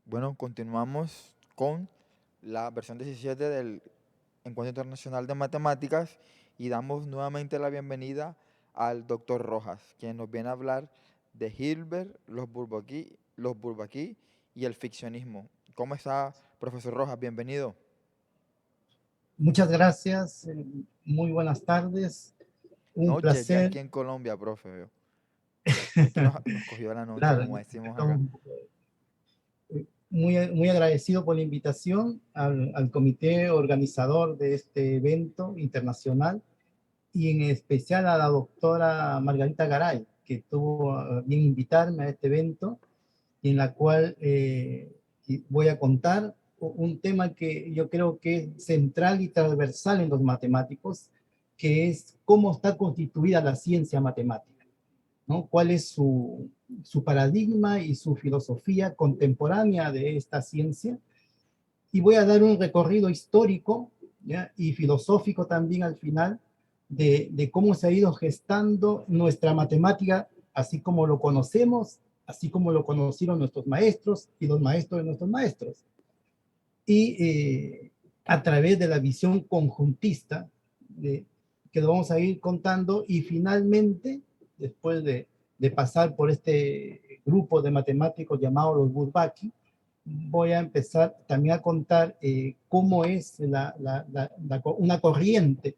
Bueno, continuamos con la versión 17 del Encuentro Internacional de Matemáticas y damos nuevamente la bienvenida al doctor Rojas, quien nos viene a hablar de Hilbert, los Bourbaki y el ficcionismo. ¿Cómo está, profesor Rojas? Bienvenido. Muchas gracias, muy buenas tardes, un Noches ya placer, aquí en Colombia, profe. Aquí nos cogió la noche, claro, como decimos acá. estamos muy agradecido por la invitación al comité organizador de este evento internacional y en especial a la doctora Margarita Garay, que tuvo a bien invitarme a este evento y en la cual voy a contar un tema que yo creo que es central y transversal en los matemáticos, que es cómo está constituida la ciencia matemática, ¿no? ¿Cuál es su paradigma y su filosofía contemporánea de esta ciencia? Y voy a dar un recorrido histórico, ¿ya? Y filosófico también al final de cómo se ha ido gestando nuestra matemática, así como lo conocemos, así como lo conocieron nuestros maestros y los maestros de nuestros maestros. Y a través de la visión conjuntista, que lo vamos a ir contando, y finalmente, después de pasar por este grupo de matemáticos llamados los Bourbaki, voy a empezar también a contar cómo es una corriente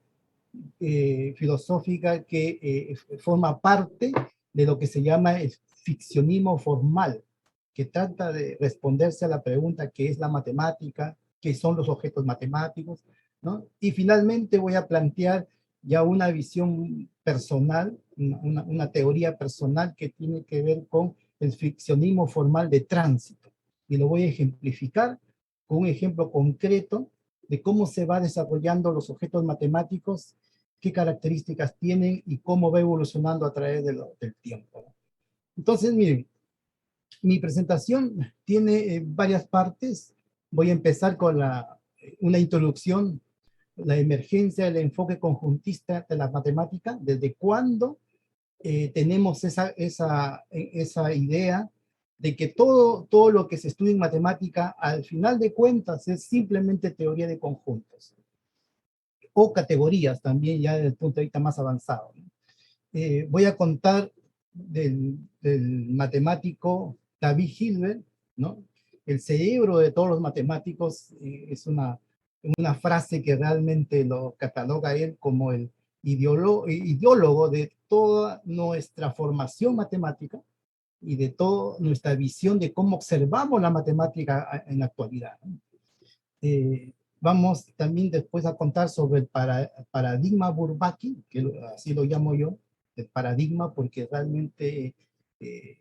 filosófica que forma parte de lo que se llama el ficcionismo formal, que trata de responderse a la pregunta qué es la matemática, qué son los objetos matemáticos, ¿no? Y finalmente voy a plantear ya una visión personal, una teoría personal que tiene que ver con el ficcionismo formal de tránsito. Y lo voy a ejemplificar con un ejemplo concreto de cómo se va desarrollando los objetos matemáticos, qué características tienen y cómo va evolucionando a través del tiempo. Entonces, miren, mi presentación tiene varias partes. Voy a empezar con una introducción, la emergencia del enfoque conjuntista de la matemática, desde cuándo tenemos esa idea de que todo lo que se estudia en matemática, al final de cuentas, es simplemente teoría de conjuntos o categorías también ya desde el punto de vista más avanzado. Voy a contar del matemático David Hilbert, ¿no? El cerebro de todos los matemáticos, es una frase que realmente lo cataloga él como el ideólogo de toda nuestra formación matemática y de toda nuestra visión de cómo observamos la matemática en la actualidad, ¿no? Vamos también después a contar sobre el paradigma Bourbaki, que así lo llamo yo, el paradigma, porque realmente eh,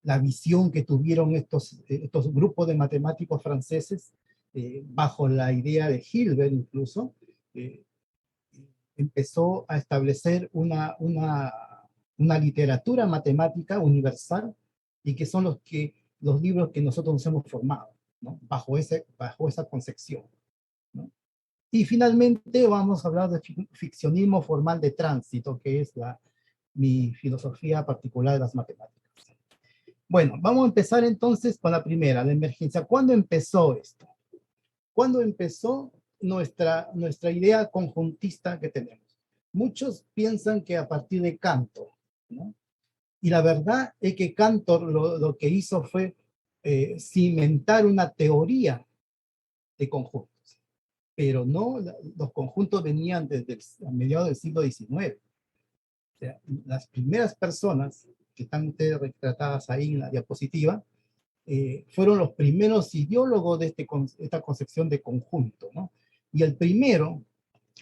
la visión que tuvieron estos grupos de matemáticos franceses, bajo la idea de Hilbert incluso, eh, empezó a establecer una literatura matemática universal y que son los libros que nosotros nos hemos formado, ¿no? Bajo esa concepción, ¿no? Y finalmente vamos a hablar de ficcionismo formal de tránsito, que es mi filosofía particular de las matemáticas. Bueno, vamos a empezar entonces con la primera, la emergencia. ¿Cuándo empezó esto? ¿Cuándo empezó nuestra idea conjuntista que tenemos? Muchos piensan que a partir de Cantor, ¿no? Y la verdad es que Cantor lo que hizo fue cimentar una teoría de conjuntos, pero no, los conjuntos venían desde a mediados del siglo XIX. O sea, las primeras personas que están ustedes retratadas ahí en la diapositiva, fueron los primeros ideólogos de esta concepción de conjunto, ¿no? Y el primero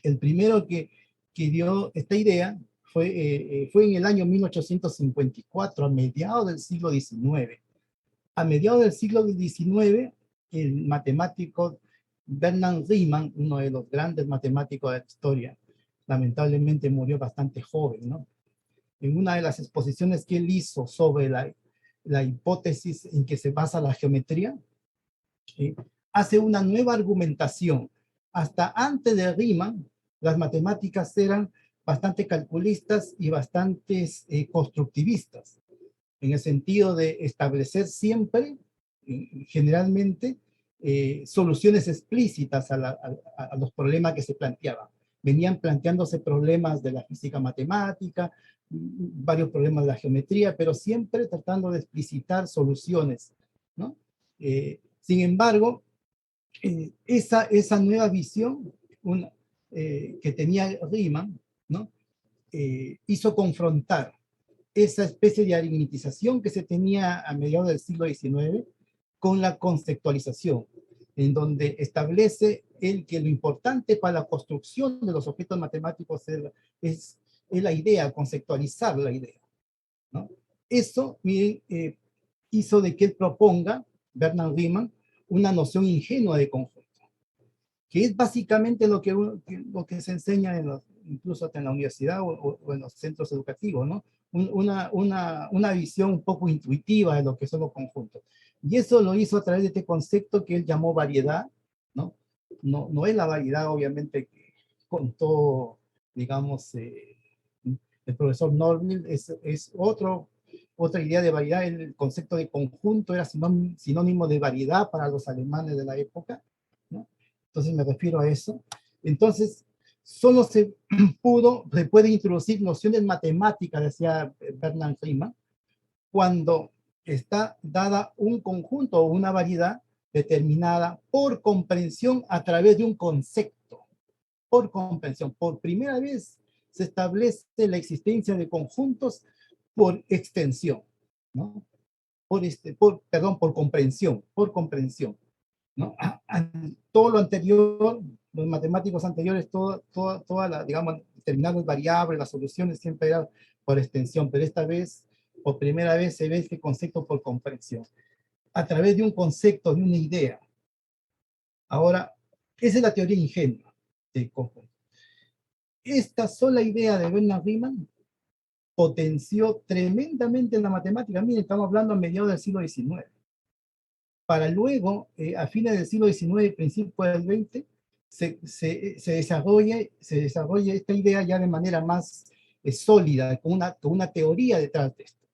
que dio esta idea fue en el año 1854, a mediados del siglo XIX. A mediados del siglo XIX, el matemático Bernard Riemann, uno de los grandes matemáticos de la historia, lamentablemente murió bastante joven, ¿no? En una de las exposiciones que él hizo sobre la hipótesis en que se basa la geometría, ¿sí? Hace una nueva argumentación. Hasta antes de Riemann, las matemáticas eran bastante calculistas y bastante constructivistas, en el sentido de establecer siempre generalmente soluciones explícitas a los problemas que se planteaban. Venían planteándose problemas de la física matemática, varios problemas de la geometría, pero siempre tratando de explicitar soluciones, ¿no? Sin embargo, esa nueva visión que tenía Riemann, ¿no? Hizo confrontar esa especie de aritmetización que se tenía a mediados del siglo XIX con la conceptualización, en donde establece el que lo importante para la construcción de los objetos matemáticos es la idea, conceptualizar la idea, ¿no? Eso hizo de que él proponga, Bernard Riemann, una noción ingenua de conjunto, que es básicamente lo que se enseña incluso hasta en la universidad o en los centros educativos, ¿no? Una visión un poco intuitiva de lo que son los conjuntos. Y eso lo hizo a través de este concepto que él llamó variedad, ¿no? No es la variedad, obviamente, que contó, digamos, el profesor Norville, es otra idea de variedad. El concepto de conjunto era sinónimo de variedad para los alemanes de la época, ¿no? Entonces me refiero a eso. Entonces, solo se puede introducir nociones matemáticas, decía Bernard Riemann, cuando está dada un conjunto o una variedad determinada por comprensión a través de un concepto. Por comprensión. Por primera vez se establece la existencia de conjuntos por extensión, ¿no? Por comprensión, ¿no? Todo lo anterior, los matemáticos anteriores, toda la, digamos, determinadas variables, las soluciones siempre eran por extensión, pero esta vez, por primera vez, se ve este concepto por comprensión, a través de un concepto, de una idea. Ahora, esa es la teoría ingenua del conjunto. Esta sola idea de Bernard Riemann potenció tremendamente en la matemática. Miren, estamos hablando a mediados del siglo XIX. Para luego, a fines del siglo XIX, principios del XX, se desarrolla esta idea ya de manera más sólida, con una teoría detrás de esto.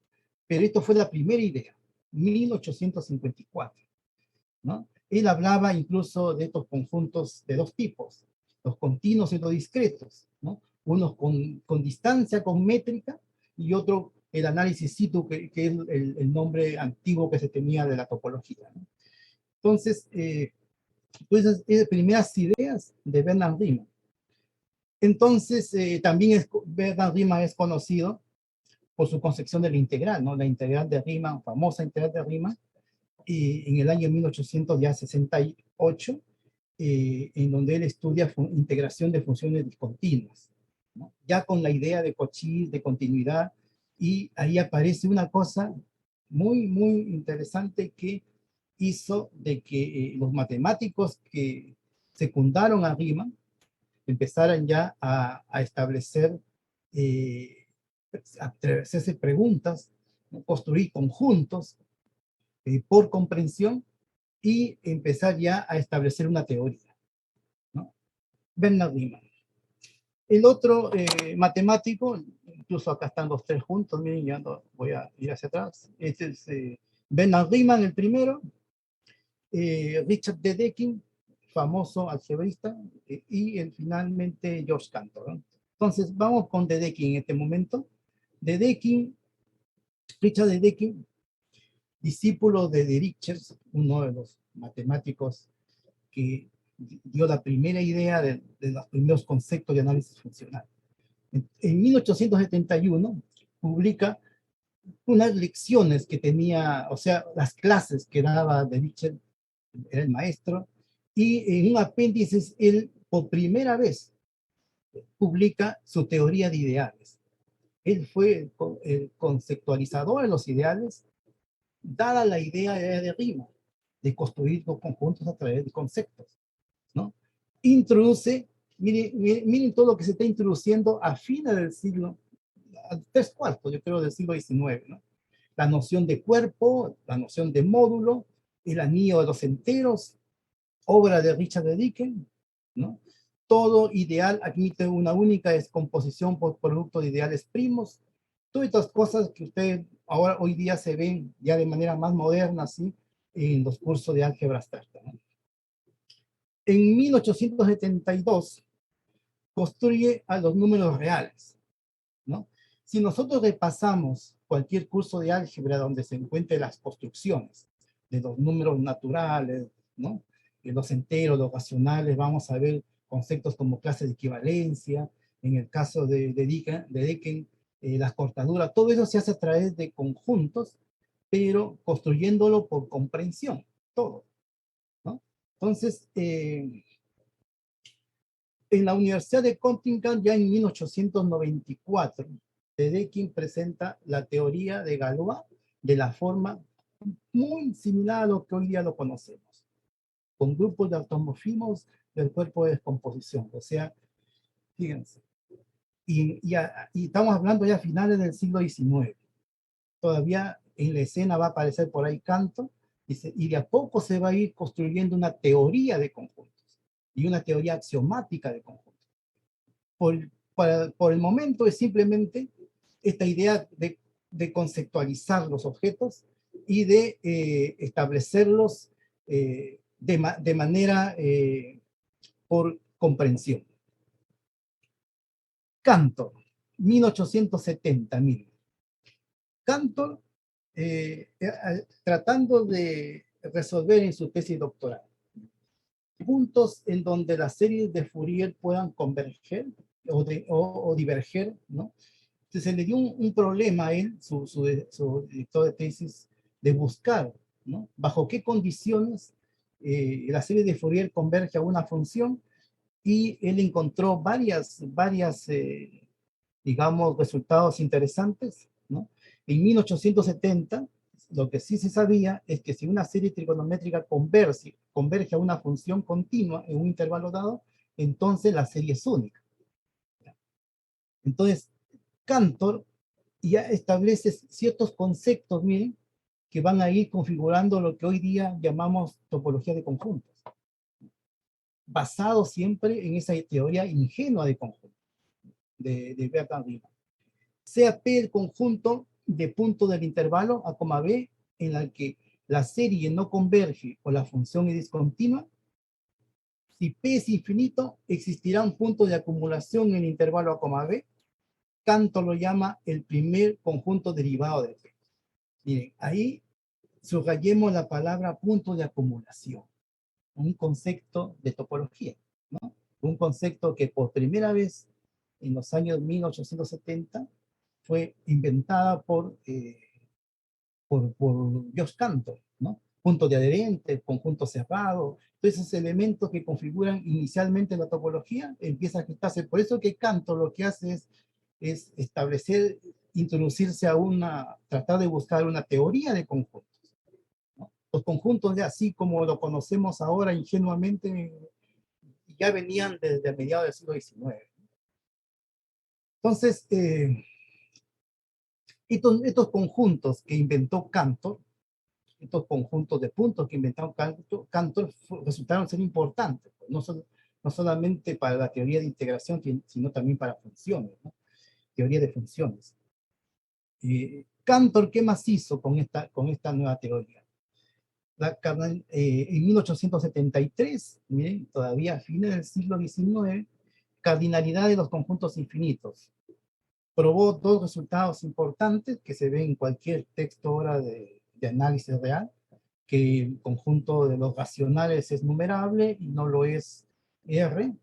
Pero esto fue la primera idea, 1854, ¿no? Él hablaba incluso de estos conjuntos de dos tipos, los continuos y los discretos, ¿no? Unos con distancia, con métrica, y otro el análisis situ, que es el nombre antiguo que se tenía de la topología, ¿no? Entonces, pues esas primeras ideas de Bernard Riemann. Entonces, también Bernard Riemann es conocido por su concepción de la integral, ¿no? La integral de Riemann, famosa integral de Riemann, en el año 1868, en donde él estudia integración de funciones discontinuas, ¿no? Ya con la idea de Cauchy, de continuidad, y ahí aparece una cosa muy, muy interesante que hizo de que los matemáticos que secundaron a Riemann empezaran ya a establecer, a hacerse preguntas, ¿no? Construir conjuntos por comprensión y empezar ya a establecer una teoría, ¿no? Bernard Riemann. El otro matemático, incluso acá están los tres juntos, miren, ya no voy a ir hacia atrás. Este es Bernard Riemann, el primero, Richard Dedekind, famoso algebrista, finalmente George Cantor, ¿no? Entonces, vamos con Dedekind en este momento. Richard Dedekind, discípulo de Dirichlet, uno de los matemáticos que dio la primera idea de los primeros conceptos de análisis funcional. En 1871 publica unas lecciones que tenía, o sea, las clases que daba Dirichlet, era el maestro, y en un apéndice él por primera vez publica su teoría de ideales. Él fue el conceptualizador de los ideales, dada la idea de Riemann, de construir los conjuntos a través de conceptos, ¿no? Introduce, miren todo lo que se está introduciendo a fines del siglo, a 3/4, yo creo, del siglo XIX, ¿no? La noción de cuerpo, la noción de módulo, el anillo de los enteros, obra de Richard Dedekind, ¿no? Todo ideal admite una única descomposición por producto de ideales primos. Todas estas cosas que ustedes ahora hoy día se ven ya de manera más moderna, ¿sí? en los cursos de álgebra abstracta, ¿no? En 1872 construye a los números reales, ¿no? Si nosotros repasamos cualquier curso de álgebra donde se encuentren las construcciones de los números naturales, ¿no? De los enteros, los racionales, vamos a ver conceptos como clases de equivalencia, en el caso de Decken, las cortaduras, todo eso se hace a través de conjuntos, pero construyéndolo por comprensión, todo, ¿no? Entonces, en la Universidad de Göttingen, ya en 1894, Dedekind presenta la teoría de Galois de la forma muy similar a lo que hoy día lo conocemos, con grupos de automorfismos del cuerpo de descomposición. O sea, fíjense, y estamos hablando ya a finales del siglo XIX. Todavía en la escena va a aparecer por ahí Cantor, y de a poco se va a ir construyendo una teoría de conjuntos y una teoría axiomática de conjuntos. Por el momento es simplemente esta idea de conceptualizar los objetos y de establecerlos de manera por comprensión. Cantor, 1870, miren. Cantor, tratando de resolver en su tesis doctoral puntos en donde las series de Fourier puedan converger o diverger, ¿no? Entonces se le dio un problema a él, su director de tesis, de buscar, ¿no? Bajo qué condiciones la serie de Fourier converge a una función, y él encontró varias digamos, resultados interesantes, ¿no? En 1870, lo que sí se sabía es que si una serie trigonométrica converge a una función continua en un intervalo dado, entonces la serie es única. Entonces, Cantor ya establece ciertos conceptos, miren, que van a ir configurando lo que hoy día llamamos topología de conjuntos, basado siempre en esa teoría ingenua de conjuntos de Bertrand Riemann. Sea P el conjunto de puntos del intervalo A, B, en la que la serie no converge o la función es discontinua. Si P es infinito, existirá un punto de acumulación en el intervalo A, B. Cantor lo llama el primer conjunto derivado de P. Miren, ahí subrayemos la palabra punto de acumulación, un concepto de topología, ¿no? Un concepto que por primera vez en los años 1870 fue inventada por Josh Cantor, ¿no? Puntos de adherente, conjunto cerrado, todos esos elementos que configuran inicialmente la topología empiezan a quitarse. Por eso que Cantor lo que hace es establecer, introducirse tratar de buscar una teoría de conjuntos, ¿no? Los conjuntos de así como lo conocemos ahora ingenuamente ya venían desde mediados del siglo XIX. Entonces, estos conjuntos que inventó Cantor, estos conjuntos de puntos que inventó Cantor resultaron ser importantes, pues, no solamente para la teoría de integración, sino también para funciones, ¿no? Teoría de funciones. Cantor, ¿qué más hizo con esta nueva teoría? En 1873, miren, todavía a fines del siglo XIX, cardinalidad de los conjuntos infinitos. Probó dos resultados importantes que se ven en cualquier texto ahora de análisis real, que el conjunto de los racionales es numerable y no lo es R.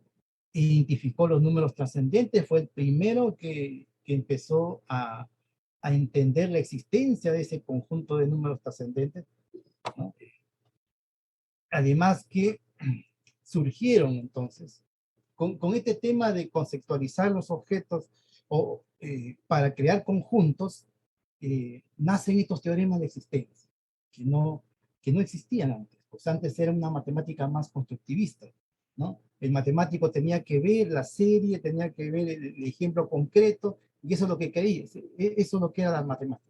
Identificó los números trascendentes, fue el primero que empezó a entender la existencia de ese conjunto de números trascendentes, ¿no? Además que surgieron entonces, con este tema de conceptualizar los objetos para crear conjuntos, nacen estos teoremas de existencia, que no existían antes. Pues antes era una matemática más constructivista, ¿no? El matemático tenía que ver la serie, tenía que ver el ejemplo concreto, y eso es lo que quería, eso es lo que era la matemática.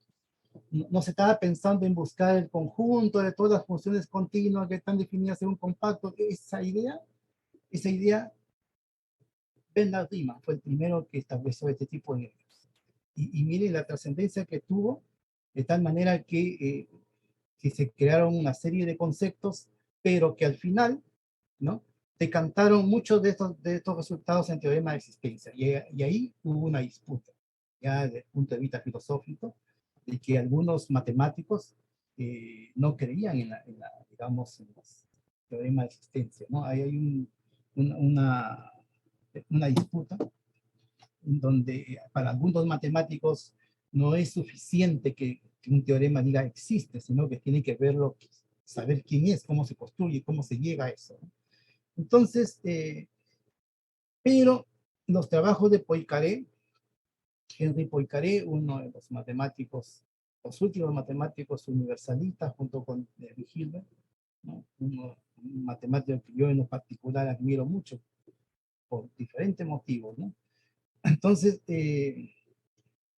No se estaba pensando en buscar el conjunto de todas las funciones continuas que están definidas en un compacto. Esa idea, Bernard Riemann fue el primero que estableció este tipo de ideas. Y miren la trascendencia que tuvo, de tal manera que que se crearon una serie de conceptos, pero que al final, ¿no? Decantaron muchos de estos resultados en teorema de existencia. Y ahí hubo una disputa, ya desde el punto de vista filosófico, de que algunos matemáticos no creían digamos, en los teoremas de existencia, ¿no? Ahí hay una disputa en donde para algunos matemáticos no es suficiente que un teorema diga existe, sino que tiene que verlo, saber quién es, cómo se construye, cómo se llega a eso, ¿no? Entonces, pero los trabajos de Poincaré, Henri Poincaré, uno de los matemáticos, los últimos matemáticos universalistas, junto con Hilbert, ¿no? Un matemático que yo en lo particular admiro mucho por diferentes motivos, ¿no? Entonces,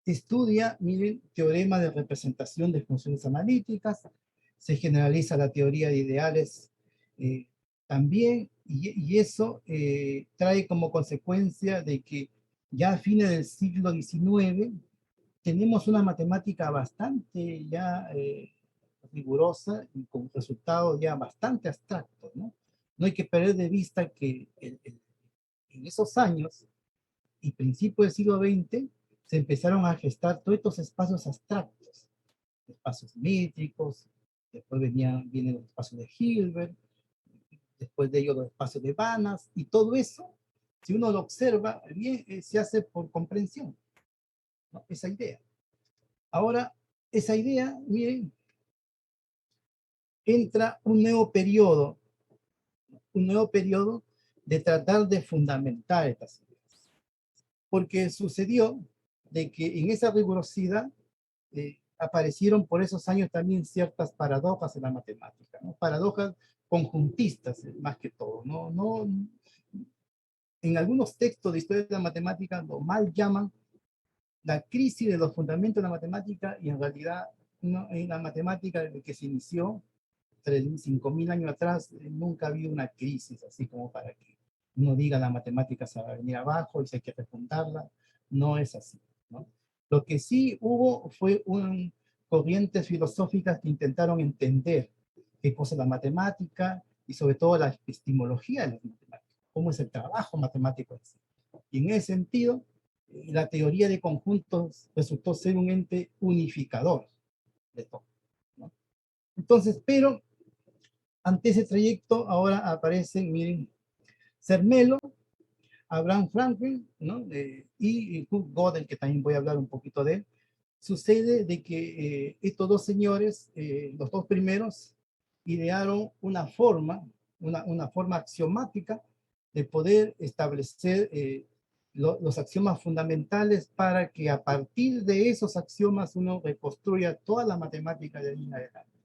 estudia, miren, teorema de representación de funciones analíticas, se generaliza la teoría de ideales también, y eso trae como consecuencia de que ya a fines del siglo XIX tenemos una matemática bastante ya rigurosa y con resultados ya bastante abstractos, ¿no? No hay que perder de vista que en esos años y principios del siglo XX se empezaron a gestar todos estos espacios abstractos, espacios métricos, después vienen los espacios de Hilbert, después de ellos los espacios de Banach, y todo eso, si uno lo observa bien, se hace por comprensión, ¿no? Esa idea. Ahora, esa idea, miren, entra un nuevo periodo de tratar de fundamentar estas ideas. Porque sucedió de que en esa rigurosidad aparecieron por esos años también ciertas paradojas en la matemática, ¿no? Paradojas conjuntistas, más que todo, ¿no? En algunos textos de historia de la matemática lo mal llaman la crisis de los fundamentos de la matemática, y en realidad no, en la matemática desde que se inició 5.000 años atrás nunca ha habido una crisis así como para que uno diga la matemática se va a venir abajo y se hay que refundarla. No es así, ¿no? Lo que sí hubo fue corrientes filosóficas que intentaron entender qué cosa es la matemática y sobre todo la epistemología de las matemáticas, cómo es el trabajo matemático en sí. Y en ese sentido, la teoría de conjuntos resultó ser un ente unificador de todo, ¿no? Entonces, pero ante ese trayecto ahora aparecen, miren, Zermelo, Abraham Franklin, ¿no? Y Kurt Gödel, que también voy a hablar un poquito de él. Sucede de que estos dos señores, los dos primeros, idearon una forma axiomática de poder establecer los axiomas fundamentales para que a partir de esos axiomas uno reconstruya toda la matemática de ahí en adelante,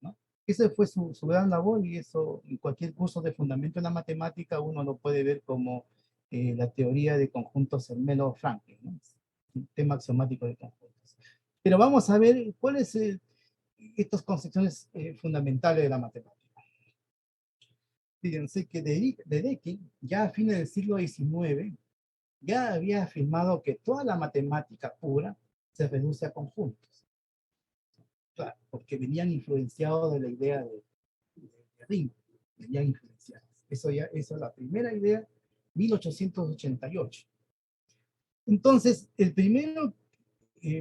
¿no? Esa fue su gran labor, y eso en cualquier curso de fundamento en la matemática uno lo puede ver como la teoría de conjuntos Zermelo-Franklin, ¿no? Un tema axiomático de conjuntos. Pero vamos a ver cuáles son estas concepciones fundamentales de la matemática. Fíjense que Dedekind, ya a fines del siglo XIX, ya había afirmado que toda la matemática pura se reduce a conjuntos. Claro, porque venían influenciados de la idea de Riemann, venían influenciados. Eso es la primera idea, 1888. Entonces, el primero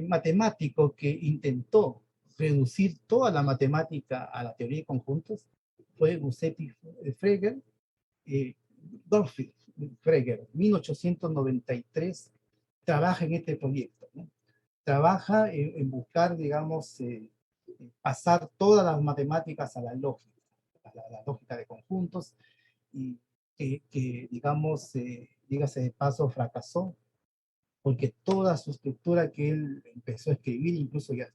matemático que intentó reducir toda la matemática a la teoría de conjuntos fue Giuseppe Frege, Gottfried Frege, 1893, trabaja en este proyecto, ¿no? Trabaja en buscar, digamos, pasar todas las matemáticas a la lógica, la lógica de conjuntos, y digamos, dígase de paso, fracasó, porque toda su estructura que él empezó a escribir, incluso ya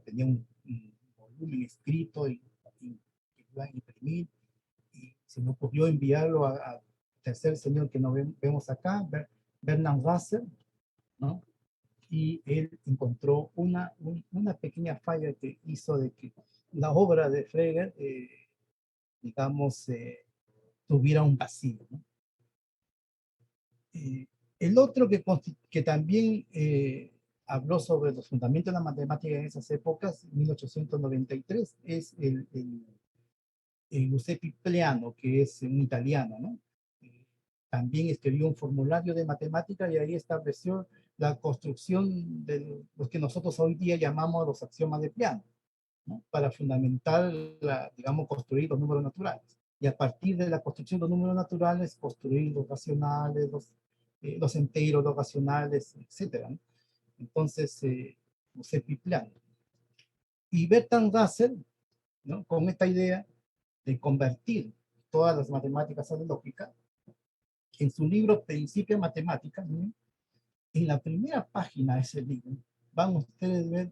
tenía un volumen escrito y iba a imprimir, y se me ocurrió enviarlo a tercer señor que nos vemos acá, Bernard Russell, ¿no? Y él encontró una pequeña falla que hizo de que la obra de Frege, digamos, tuviera un vacío, ¿no? El otro que también habló sobre los fundamentos de la matemática en esas épocas, en 1893, es el Giuseppe Pleano, que es un italiano, ¿no? También escribió un formulario de matemática y ahí estableció la construcción de los que nosotros hoy día llamamos los axiomas de Peano, ¿no? Para fundamentar, digamos, construir los números naturales. Y a partir de la construcción de los números naturales, construir los racionales, los enteros, los racionales, etcétera, ¿no? Entonces, Giuseppe Pleano. Y Bertrand Russell, ¿no? Con esta idea de convertir todas las matemáticas a la lógica, en su libro Principia Matemática, ¿no? En la primera página de ese libro, van ustedes a ver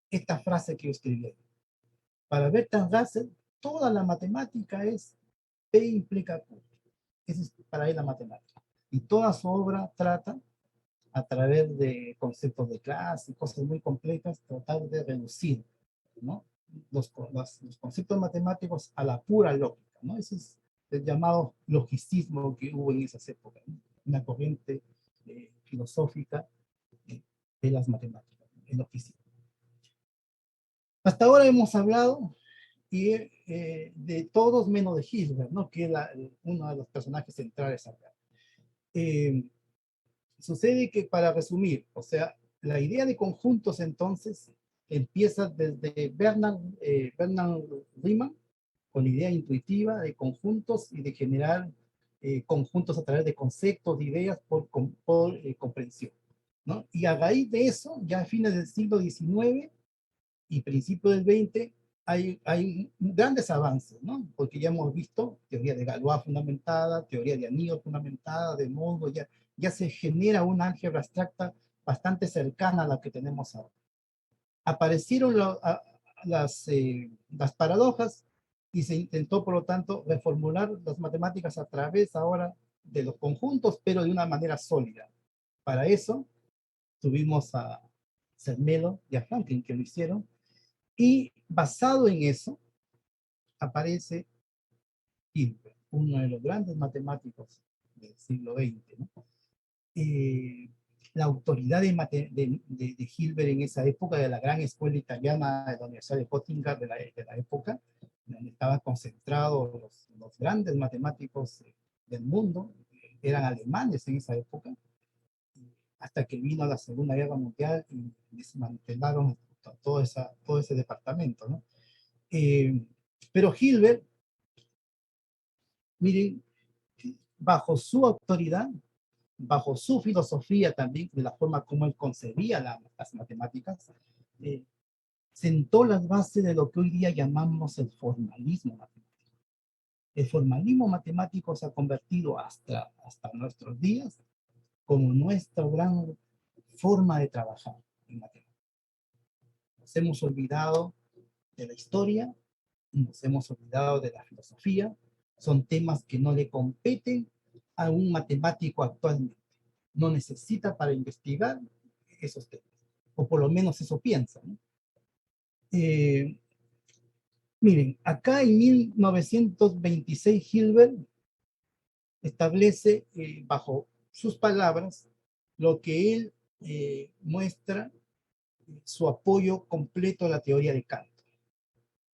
esta frase que yo escribí. Para Bertrand Russell, toda la matemática es P implica Q. Esa es para él la matemática. Y toda su obra trata, a través de conceptos de clase y cosas muy complejas, tratar de reducir, ¿no? Los conceptos matemáticos a la pura lógica, ¿no? Ese es el llamado logicismo que hubo en esas épocas, ¿no? Una corriente filosófica de las matemáticas, el logicismo. Hasta ahora hemos hablado de todos menos de Hilbert, ¿no? Que es uno de los personajes centrales acá. Eh, Sucede que, para resumir, o sea, la idea de conjuntos entonces empieza desde Bernard Riemann, con la idea intuitiva de conjuntos y de generar conjuntos a través de conceptos, de ideas por comprensión, ¿no? Y a raíz de eso, ya a fines del siglo XIX y principios del XX, hay grandes avances, ¿no? Porque ya hemos visto teoría de Galois fundamentada, teoría de anillos fundamentada, de modo, ya se genera una álgebra abstracta bastante cercana a la que tenemos ahora. Aparecieron las paradojas y se intentó, por lo tanto, reformular las matemáticas a través ahora de los conjuntos, pero de una manera sólida. Para eso tuvimos a Zermelo y a Franklin, que lo hicieron, y basado en eso aparece Hilbert, uno de los grandes matemáticos del siglo XX, ¿no? La autoridad de Hilbert en esa época, de la gran escuela italiana de la Universidad de Göttingen de la época, donde estaban concentrados los grandes matemáticos del mundo, eran alemanes en esa época, hasta que vino la Segunda Guerra Mundial y desmantelaron todo ese departamento, ¿no? Pero Hilbert, miren, bajo su autoridad, bajo su filosofía también, de la forma como él concebía las matemáticas, sentó las bases de lo que hoy día llamamos el formalismo matemático. El formalismo matemático se ha convertido hasta nuestros días como nuestra gran forma de trabajar en matemáticas. Nos hemos olvidado de la historia, nos hemos olvidado de la filosofía, son temas que no le competen a un matemático actualmente. No necesita para investigar esos temas, o por lo menos eso piensa, ¿no? Miren, acá en 1926 Hilbert establece, bajo sus palabras, lo que él muestra su apoyo completo a la teoría de Kant.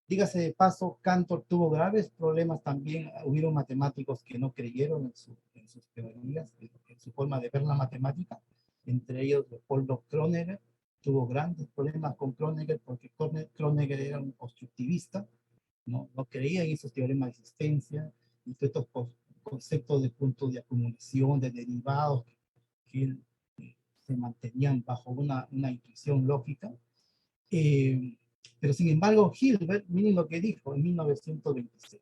Dígase de paso, Cantor tuvo graves problemas también. Hubieron matemáticos que no creyeron en sus teorías, en su forma de ver la matemática. Entre ellos, Leopoldo Kronecker tuvo grandes problemas con Kronecker porque Kronecker era un constructivista, no creía en esos teoremas de existencia y todos estos conceptos de puntos de acumulación, de derivados, que se mantenían bajo una intuición lógica. Pero sin embargo, Hilbert, miren lo que dijo en 1926.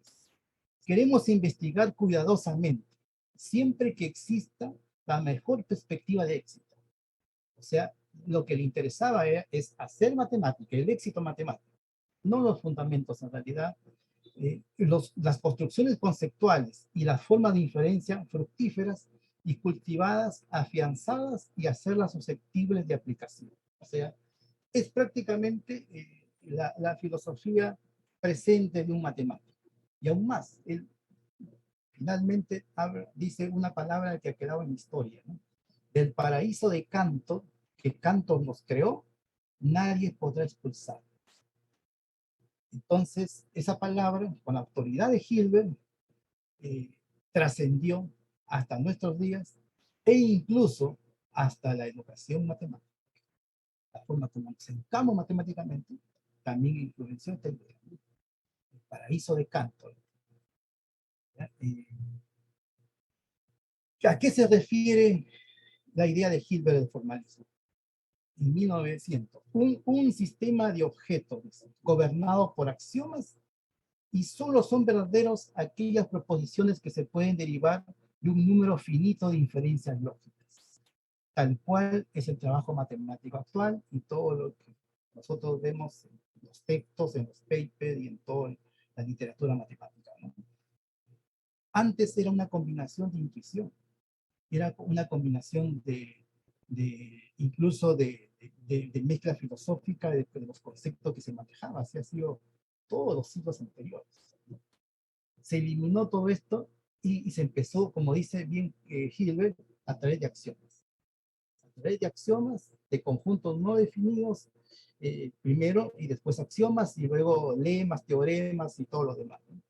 Queremos investigar cuidadosamente, siempre que exista la mejor perspectiva de éxito. O sea, lo que le interesaba es hacer matemática, el éxito matemático, no los fundamentos en realidad. Las construcciones conceptuales y las formas de inferencia fructíferas y cultivadas, afianzadas y hacerlas susceptibles de aplicación. O sea, es prácticamente la filosofía presente de un matemático. Y aún más, él finalmente dice una palabra que ha quedado en historia, ¿no? Del paraíso de Cantor que Cantor nos creó, nadie podrá expulsar. Entonces, esa palabra, con la autoridad de Hilbert, eh, trascendió hasta nuestros días e incluso hasta la educación matemática. La forma como nos educamos matemáticamente también influenció esta idea, ¿no? El paraíso de Cantor. ¿A qué se refiere la idea de Hilbert del formalismo? En 1900, un sistema de objetos gobernado por axiomas y solo son verdaderos aquellas proposiciones que se pueden derivar de un número finito de inferencias lógicas, tal cual es el trabajo matemático actual y todo lo que nosotros vemos en los textos, en los papers y en toda la literatura matemática, ¿no? Antes era una combinación de intuición, era una combinación incluso de mezcla filosófica de los conceptos que se manejaban, así ha sido todos los siglos anteriores, ¿no? Se eliminó todo esto y se empezó, como dice bien Hilbert, a través de axiomas. A través de axiomas, de conjuntos no definidos, primero, y después axiomas, y luego lemas, teoremas y todo lo demás, ¿no?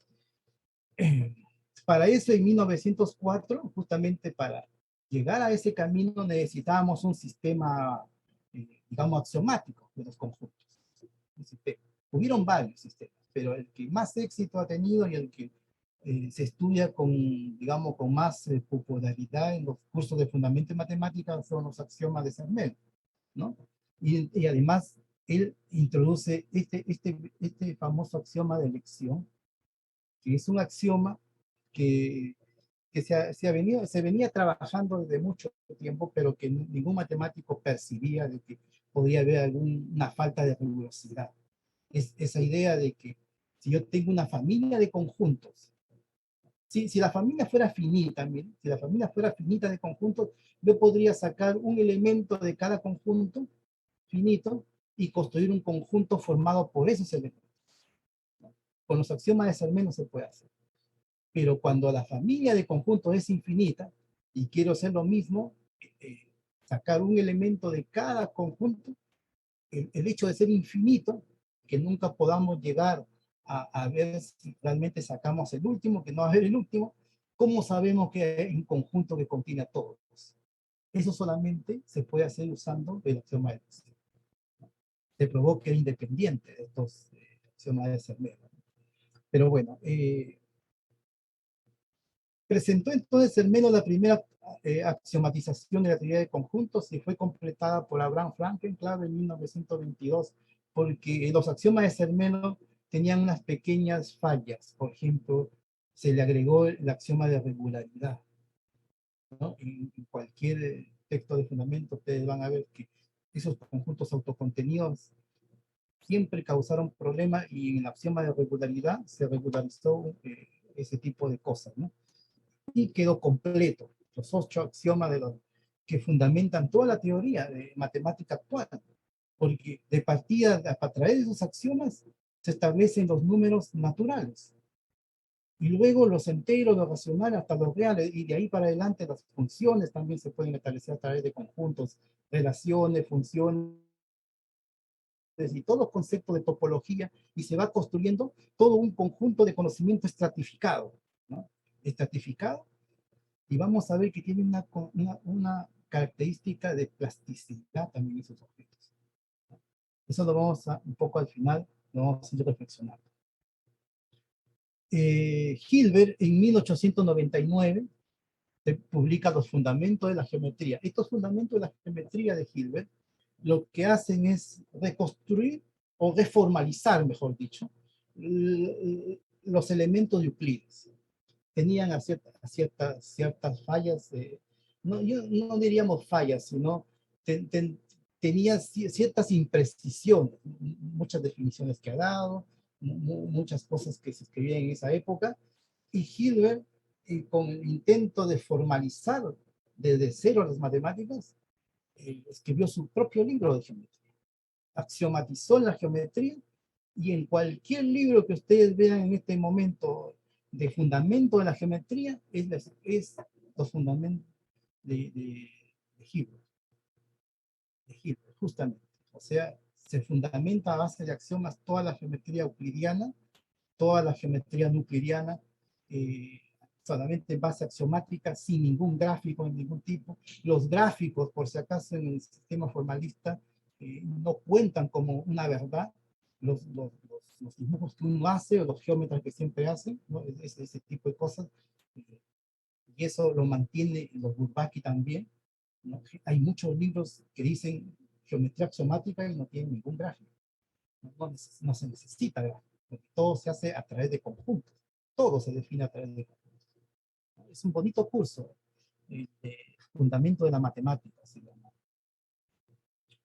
Para eso, en 1904, justamente para llegar a ese camino, necesitábamos un sistema, digamos, axiomático de los conjuntos. Hubieron varios sistemas, pero el que más éxito ha tenido y el que se estudia con, digamos, con más popularidad en los cursos de fundamento en matemáticas son los axiomas de Zermelo, ¿no? Y además, él introduce este famoso axioma de elección, que es un axioma que, se venía trabajando desde mucho tiempo, pero que ningún matemático percibía de que podía haber alguna falta de rigurosidad. Es esa idea de que si yo tengo una familia de conjuntos, si la familia fuera finita, miren, si la familia fuera finita de conjuntos, yo podría sacar un elemento de cada conjunto finito y construir un conjunto formado por esos elementos. Con los axiomas de Zermelo se puede hacer. Pero cuando la familia de conjuntos es infinita y quiero hacer lo mismo, eh, sacar un elemento de cada conjunto, el hecho de ser infinito, que nunca podamos llegar a ver si realmente sacamos el último, que no va a ser el último, ¿cómo sabemos que hay un conjunto que contiene a todos? Eso solamente se puede hacer usando el axioma de elección. Se probó que era independiente de estos axiomas de Zermelo. Pero bueno, presentó entonces Zermelo la primera axiomatización de la teoría de conjuntos y fue completada por Abraham Franken, claro, en 1922, porque los axiomas de Zermelo tenían unas pequeñas fallas. Por ejemplo, se le agregó el axioma de regularidad, ¿no? En cualquier texto de fundamento ustedes van a ver que esos conjuntos autocontenidos siempre causaron problemas y en el axioma de regularidad se regularizó ese tipo de cosas, ¿no? Y quedó completo. Los 8 axiomas que fundamentan toda la teoría de matemática actual, porque de partida, a través de esos axiomas, se establecen los números naturales. Y luego los enteros, los racionales, hasta los reales, y de ahí para adelante las funciones también se pueden establecer a través de conjuntos, relaciones, funciones, y todos los conceptos de topología, y se va construyendo todo un conjunto de conocimiento estratificado, ¿no? Estratificado, y vamos a ver que tiene una característica de plasticidad también esos objetos. Eso lo vamos a, un poco al final, lo vamos a ir reflexionando. Hilbert, en 1899, publica los fundamentos de la geometría. Estos fundamentos de la geometría de Hilbert lo que hacen es reconstruir o reformalizar, mejor dicho, los elementos de Euclides. Tenían ciertas fallas, no, no diríamos fallas, sino tenía ciertas imprecisiones, muchas definiciones que ha dado, muchas cosas que se escribían en esa época, y Hilbert, con el intento de formalizar desde cero las matemáticas, escribió su propio libro de geometría, axiomatizó la geometría, y en cualquier libro que ustedes vean en este momento de fundamento de la geometría, es los fundamentos de Hilbert. de Hilbert, justamente. O sea, se fundamenta a base de axiomas toda la geometría euclidiana, toda la geometría nucleariana, eh, solamente en base axiomática, sin ningún gráfico de ningún tipo. Los gráficos, por si acaso, en el sistema formalista, no cuentan como una verdad. Los dibujos que uno hace, o los geómetras que siempre hacen, ¿no? Ese tipo de cosas, eh, y eso lo mantiene los Bourbaki también, ¿no? Hay muchos libros que dicen geometría axiomática y no tienen ningún gráfico. No se necesita gráfico, porque todo se hace a través de conjuntos. Todo se define a través de conjuntos. Es un bonito curso, de fundamento de la matemática, se llama.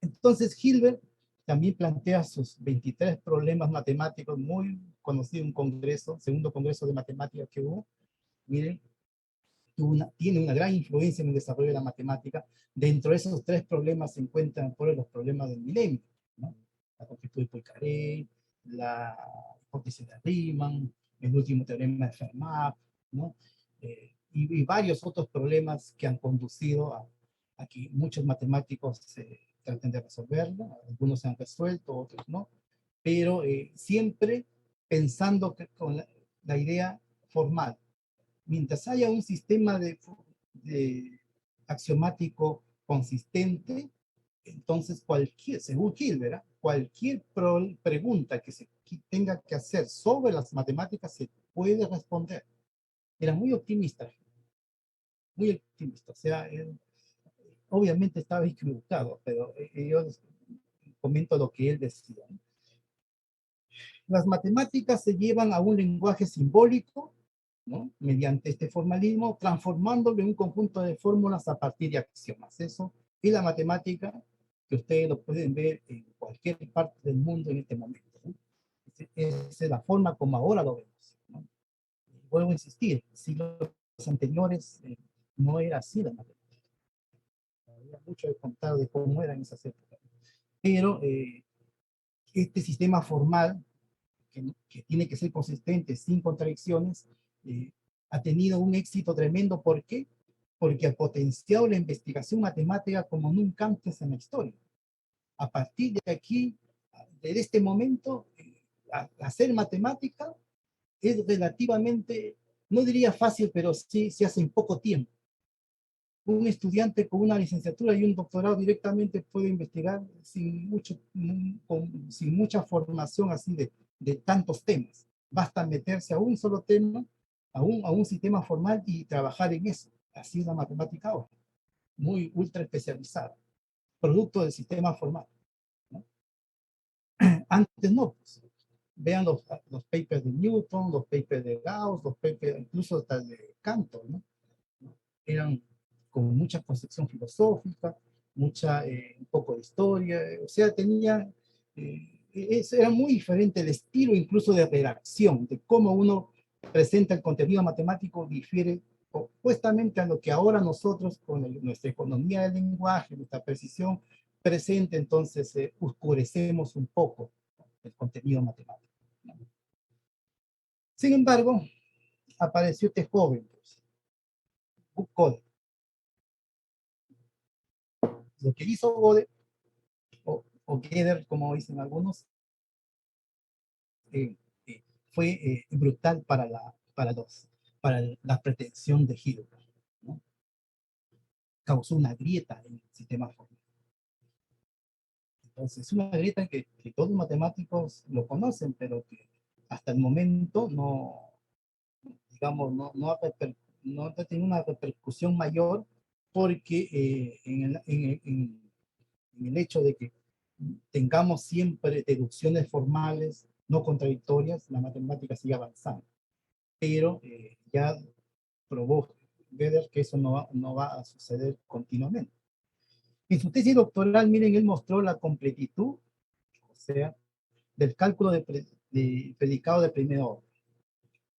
Entonces, Hilbert también plantea sus 23 problemas matemáticos, muy conocido, un congreso, segundo congreso de matemáticas que hubo. Miren, tiene una gran influencia en el desarrollo de la matemática. Dentro de esos tres problemas se encuentran por los problemas del milenio, ¿no? La conjetura de Poincaré, la hipótesis de Riemann, el último teorema de Fermat, ¿no? Y varios otros problemas que han conducido a que muchos matemáticos se traten de resolverlo. Algunos se han resuelto, otros no, pero siempre pensando que con la idea formal. Mientras haya un sistema de axiomático consistente, entonces según Hilbert, cualquier pregunta que se tenga que hacer sobre las matemáticas se puede responder. Era muy optimista. O sea, él, obviamente estaba equivocado, pero yo comento lo que él decía. Las matemáticas se llevan a un lenguaje simbólico, ¿no? Mediante este formalismo, transformándolo en un conjunto de fórmulas a partir de axiomas. Eso es la matemática, que ustedes lo pueden ver en cualquier parte del mundo en este momento, ¿no? Esa es la forma como ahora lo vemos, ¿no? Vuelvo a insistir, siglos anteriores no era así la matemática. Había mucho de contar de cómo era en esas épocas. Pero este sistema formal que tiene que ser consistente, sin contradicciones, eh, ha tenido un éxito tremendo. ¿Por qué? Porque ha potenciado la investigación matemática como nunca antes en la historia. A partir de aquí, desde este momento, hacer matemática es relativamente, no diría fácil, pero sí se hace en poco tiempo. Un estudiante con una licenciatura y un doctorado directamente puede investigar sin mucha formación así de tantos temas. Basta meterse a un solo tema, a un sistema formal y trabajar en eso. Así es la matemática ahora, muy ultra especializada, producto del sistema formal, ¿no? Antes no, pues. Vean los papers de Newton, los papers de Gauss, los papers incluso hasta de Cantor, ¿no? Eran con mucha concepción filosófica, un poco de historia, o sea, era muy diferente el estilo incluso de redacción, de cómo uno presenta el contenido matemático, difiere opuestamente a lo que ahora nosotros, con nuestra economía del lenguaje, nuestra precisión presente, entonces oscurecemos un poco el contenido matemático. Sin embargo, apareció este joven, pues, Buck. Lo que hizo Gödel, o Gödel, como dicen algunos, eh, fue brutal para la pretensión de Hilbert, ¿no? Causó una grieta en el sistema formal. Entonces, es una grieta que todos los matemáticos lo conocen, pero que hasta el momento no, digamos, no ha tenido una repercusión mayor, porque en el hecho de que tengamos siempre deducciones formales no contradictorias, la matemática sigue avanzando. Pero ya probó Gödel que eso no va a suceder continuamente. En su tesis doctoral, miren, él mostró la completitud, o sea, del cálculo de predicado de primer orden,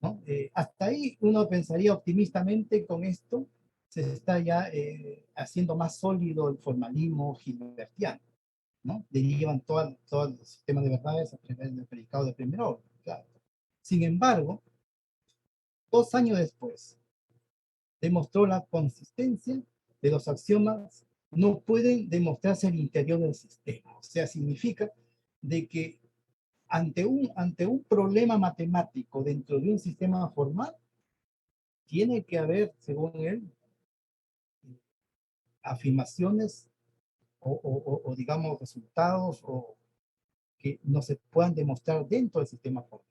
¿no? Hasta ahí uno pensaría optimistamente, con esto se está ya haciendo más sólido el formalismo gilbertiano, ¿no? Derivan todo el sistema de verdades a través del predicado de primer orden, claro. Sin embargo, 2 años después, demostró la consistencia de los axiomas no pueden demostrarse al interior del sistema. O sea, significa de que ante un problema matemático dentro de un sistema formal, tiene que haber, según él, afirmaciones o digamos, resultados o que no se puedan demostrar dentro del sistema formal.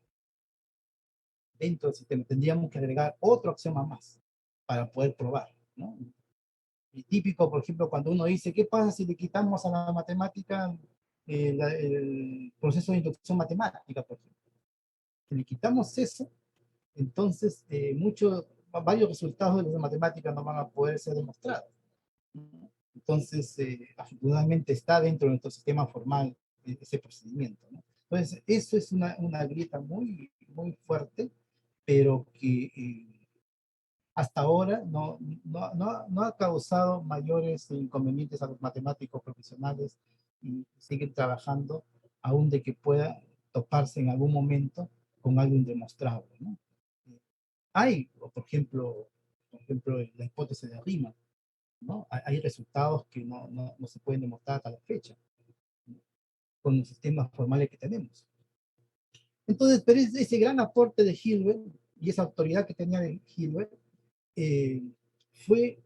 Dentro del sistema tendríamos que agregar otro axioma más para poder probar, ¿no? Y típico, por ejemplo, cuando uno dice, ¿qué pasa si le quitamos a la matemática el proceso de inducción matemática, por ejemplo? Si le quitamos eso, entonces varios resultados de las matemáticas no van a poder ser demostrados. Entonces, afortunadamente está dentro de nuestro sistema formal ese procedimiento, ¿no? Entonces, eso es una grieta muy, muy fuerte, pero que hasta ahora no ha causado mayores inconvenientes a los matemáticos profesionales y siguen trabajando aún de que pueda toparse en algún momento con algo indemostrable, ¿no? Hay, por ejemplo, la hipótesis de Riemann, ¿no? Hay resultados que no se pueden demostrar hasta la fecha, ¿no? Con los sistemas formales que tenemos. Entonces, pero ese gran aporte de Hilbert y esa autoridad que tenía de Hilbert eh, fue,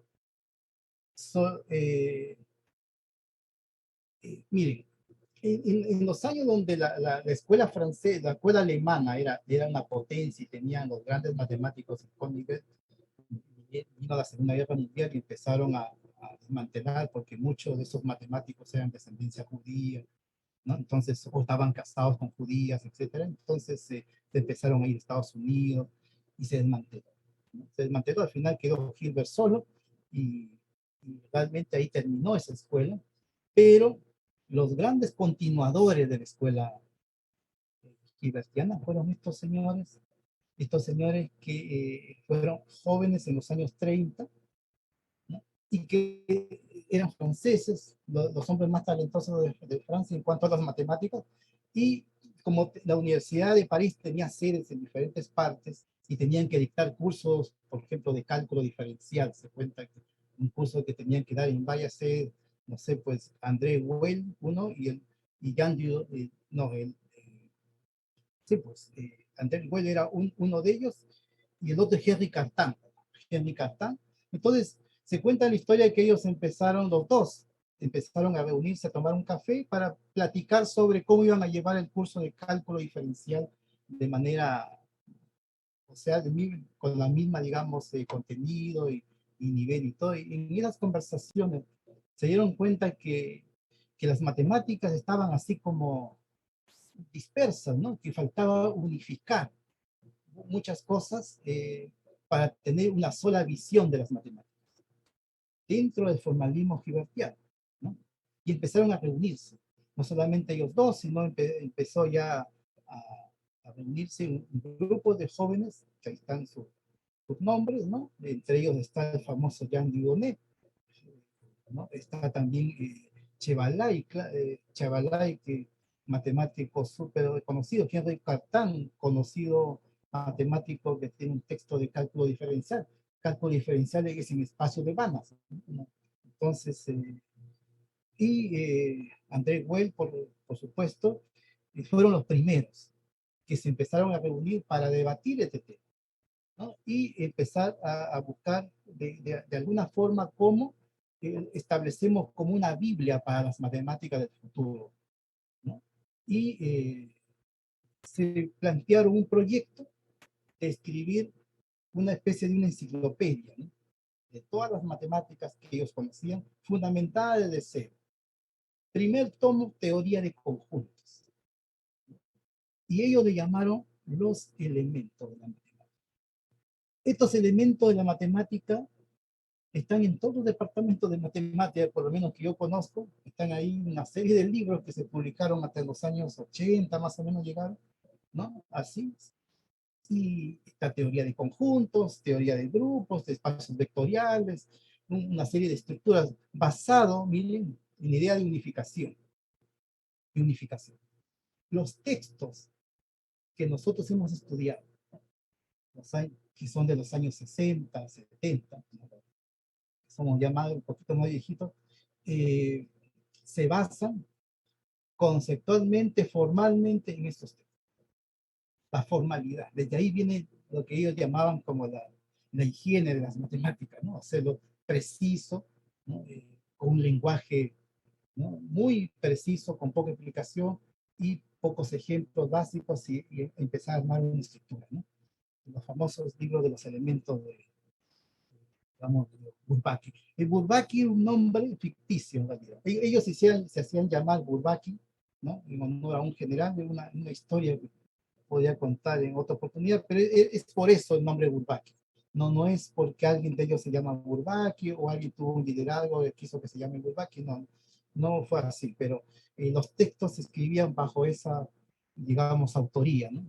so, miren, en los años donde la escuela francesa, la escuela alemana era una potencia y tenían los grandes matemáticos con nivel, vino la Segunda Guerra Mundial y empezaron a desmantelar porque muchos de esos matemáticos eran de descendencia judía, ¿no? Entonces, o estaban casados con judías, etcétera. Entonces, se empezaron a ir a Estados Unidos y se desmanteló, ¿no? Se desmanteló, al final quedó Hilbert solo y, y realmente ahí terminó esa escuela, pero los grandes continuadores de la escuela hilbertiana fueron estos señores que fueron jóvenes en los años 30, ¿no? Y que eran franceses, los hombres más talentosos de Francia en cuanto a las matemáticas, y como la Universidad de París tenía sedes en diferentes partes y tenían que dictar cursos, por ejemplo, de cálculo diferencial, se cuenta que un curso que tenían que dar en varias sedes, no sé, pues André Weil, uno, y Jean Dudot, no, sí, pues André Weil era uno de ellos, y el otro es Henri Cartan. Henri Cartan. Entonces, se cuenta la historia de que ellos empezaron, los dos, empezaron a reunirse a tomar un café para platicar sobre cómo iban a llevar el curso de cálculo diferencial de manera, o sea, con la misma, digamos, contenido y nivel y todo. Y en esas conversaciones se dieron cuenta que las matemáticas estaban así como dispersas, ¿no? Que faltaba unificar muchas cosas para tener una sola visión de las matemáticas dentro del formalismo hilbertiano, ¿no? Y empezaron a reunirse, no solamente ellos dos, sino empezó ya a reunirse un grupo de jóvenes, que ahí están sus nombres, ¿no? Entre ellos está el famoso Jean Dudonné, ¿no? Está también Chevalay, que matemático súper reconocido, Henri Cartan, conocido matemático que tiene un texto de cálculo diferencial. Cálculo diferencial es en espacio de Banach, ¿no? Entonces, André Weil, por supuesto, fueron los primeros que se empezaron a reunir para debatir este tema, ¿no? Y empezar a buscar de alguna forma cómo establecemos como una Biblia para las matemáticas del futuro, ¿no? Y se plantearon un proyecto de escribir una especie de una enciclopedia, ¿no? De todas las matemáticas que ellos conocían, fundamentada desde cero. Primer tomo, teoría de conjuntos. Y ellos le llamaron los elementos de la matemática. Estos elementos de la matemática están en todos los departamentos de matemática, por lo menos que yo conozco. Están ahí una serie de libros que se publicaron hasta los años 80, más o menos llegaron, ¿no? Así. Y esta teoría de conjuntos, teoría de grupos, de espacios vectoriales, una serie de estructuras basado, miren, en la idea de unificación. De unificación. Los textos que nosotros hemos estudiado, que son de los años 60, 70, ¿no? Somos ya un poquito más viejitos, eh, se basan conceptualmente, formalmente en estos temas. La formalidad. Desde ahí viene lo que ellos llamaban como la higiene de las matemáticas, ¿no? Hacerlo preciso, ¿no? Con un lenguaje, ¿no? Muy preciso, con poca explicación y pocos ejemplos básicos y empezar a armar una estructura, ¿no? Los famosos libros de los elementos de, digamos, de Bourbaki. El Bourbaki es un nombre ficticio en realidad. Ellos se hacían llamar Bourbaki, ¿no? En honor a un general de una historia que podría contar en otra oportunidad, pero es por eso el nombre Bourbaki. No, no es porque alguien de ellos se llama Bourbaki o alguien tuvo un liderazgo que quiso que se llame Bourbaki, no, no fue así, pero los textos se escribían bajo esa, digamos, autoría, ¿no?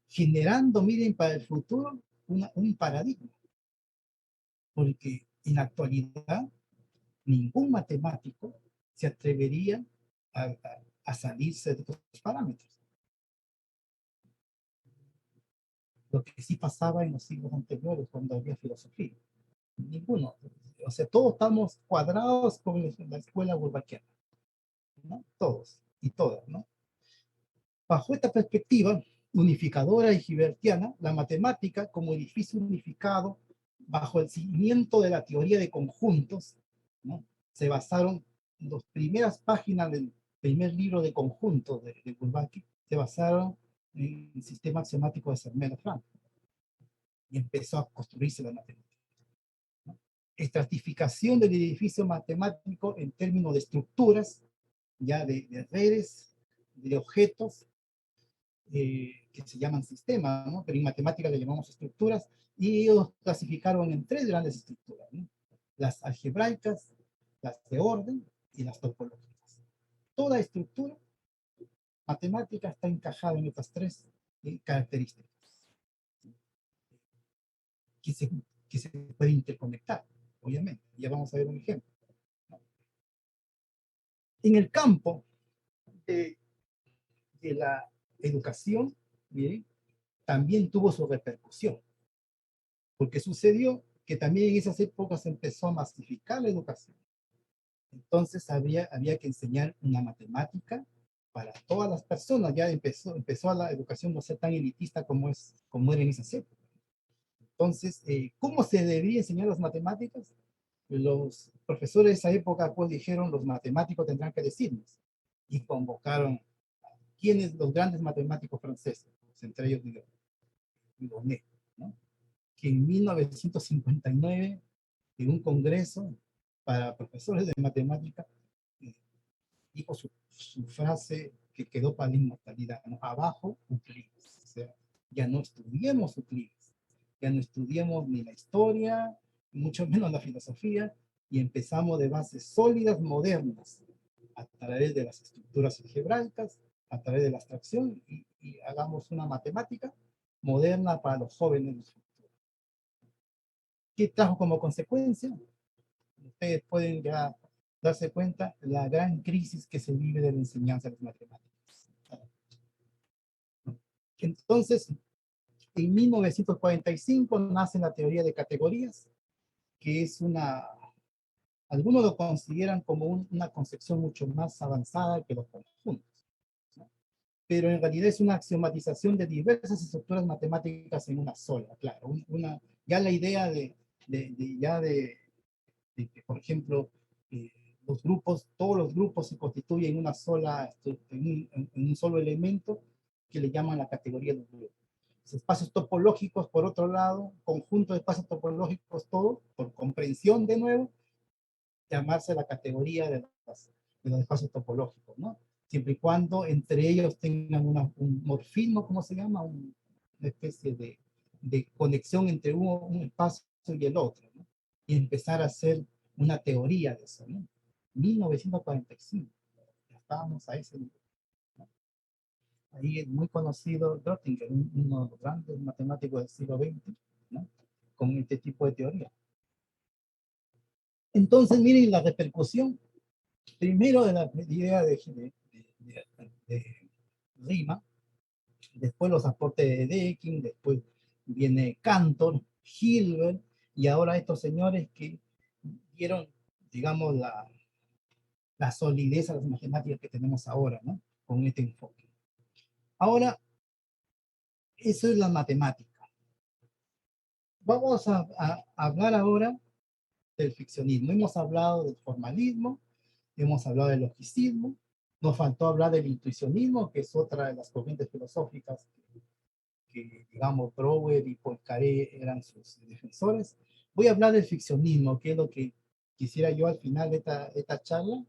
Generando, miren, para el futuro un paradigma, porque en la actualidad ningún matemático se atrevería a salirse de estos parámetros. Lo que sí pasaba en los siglos anteriores cuando había filosofía. Ninguno. O sea, todos estamos cuadrados con la escuela burbaquiana, ¿no? Todos y todas, ¿no? Bajo esta perspectiva unificadora y gibertiana, la matemática como edificio unificado bajo el cimiento de la teoría de conjuntos, ¿no? Se basaron las primeras páginas del primer libro de conjuntos de Bourbaki, se basaron en el sistema axiomático de Zermelo-Franck y empezó a construirse la matemática. Estratificación del edificio matemático en términos de estructuras, ya de redes, de objetos, que se llaman sistemas, ¿no? Pero en matemática le llamamos estructuras, y ellos clasificaron en tres grandes estructuras, ¿no? Las algebraicas, las de orden y las topológicas. Toda estructura matemática está encajada en estas tres características que se, que se puede interconectar, obviamente. Ya vamos a ver un ejemplo. En el campo de, de la educación, miren, también tuvo su repercusión, porque sucedió que también en esas épocas empezó a masificar la educación. Entonces había que enseñar una matemática para todas las personas. Ya empezó la educación no ser tan elitista como era en esas épocas. Entonces, ¿cómo se debía enseñar las matemáticas? Los profesores de esa época pues dijeron, los matemáticos tendrán que decirnos. Y convocaron quiénes los grandes matemáticos franceses, pues, entre ellos Dieudonné, ¿no? Que en 1959, en un congreso para profesores de matemática, eh, dijo su frase que quedó para la inmortalidad, ¿no? Abajo Euclides. O sea, ya no estudiemos Euclides, ya no estudiemos ni la historia, mucho menos la filosofía, y empezamos de bases sólidas, modernas, a través de las estructuras algebraicas, a través de la abstracción, y hagamos una matemática moderna para los jóvenes. ¿Qué trajo como consecuencia? Ustedes pueden ya darse cuenta la gran crisis que se vive de la enseñanza de las matemáticas. Entonces, en 1945 nace la teoría de categorías, que es algunos lo consideran como una concepción mucho más avanzada que los conjuntos, ¿no? Pero en realidad es una axiomatización de diversas estructuras matemáticas en una sola, claro. Ya la idea de que, por ejemplo, eh, todos los grupos se constituyen en una sola, en un solo elemento que le llaman la categoría de grupos. Los espacios topológicos, por otro lado, conjunto de espacios topológicos, todo, por comprensión de nuevo, llamarse la categoría de los espacios topológicos, ¿no? Siempre y cuando entre ellos tengan un morfismo, ¿cómo se llama? Una especie de conexión entre un espacio y el otro, ¿no? Y empezar a hacer una teoría de eso, ¿no? 1945, ya estábamos a ese nivel, ¿no? Ahí es muy conocido Göttinger, uno de los grandes matemáticos del siglo XX, ¿no? Con este tipo de teoría. Entonces, miren la repercusión, primero de la idea de Riemann, después los aportes de Deakin, después viene Cantor, Hilbert, y ahora estos señores que dieron, digamos, la solidez a las matemáticas que tenemos ahora, ¿no? Con este enfoque. Ahora, eso es la matemática. Vamos a hablar ahora del ficcionismo. Hemos hablado del formalismo, hemos hablado del logicismo, nos faltó hablar del intuicionismo, que es otra de las corrientes filosóficas digamos, Brouwer y Poincaré eran sus defensores. Voy a hablar del ficcionismo, que es lo que quisiera yo al final de esta charla,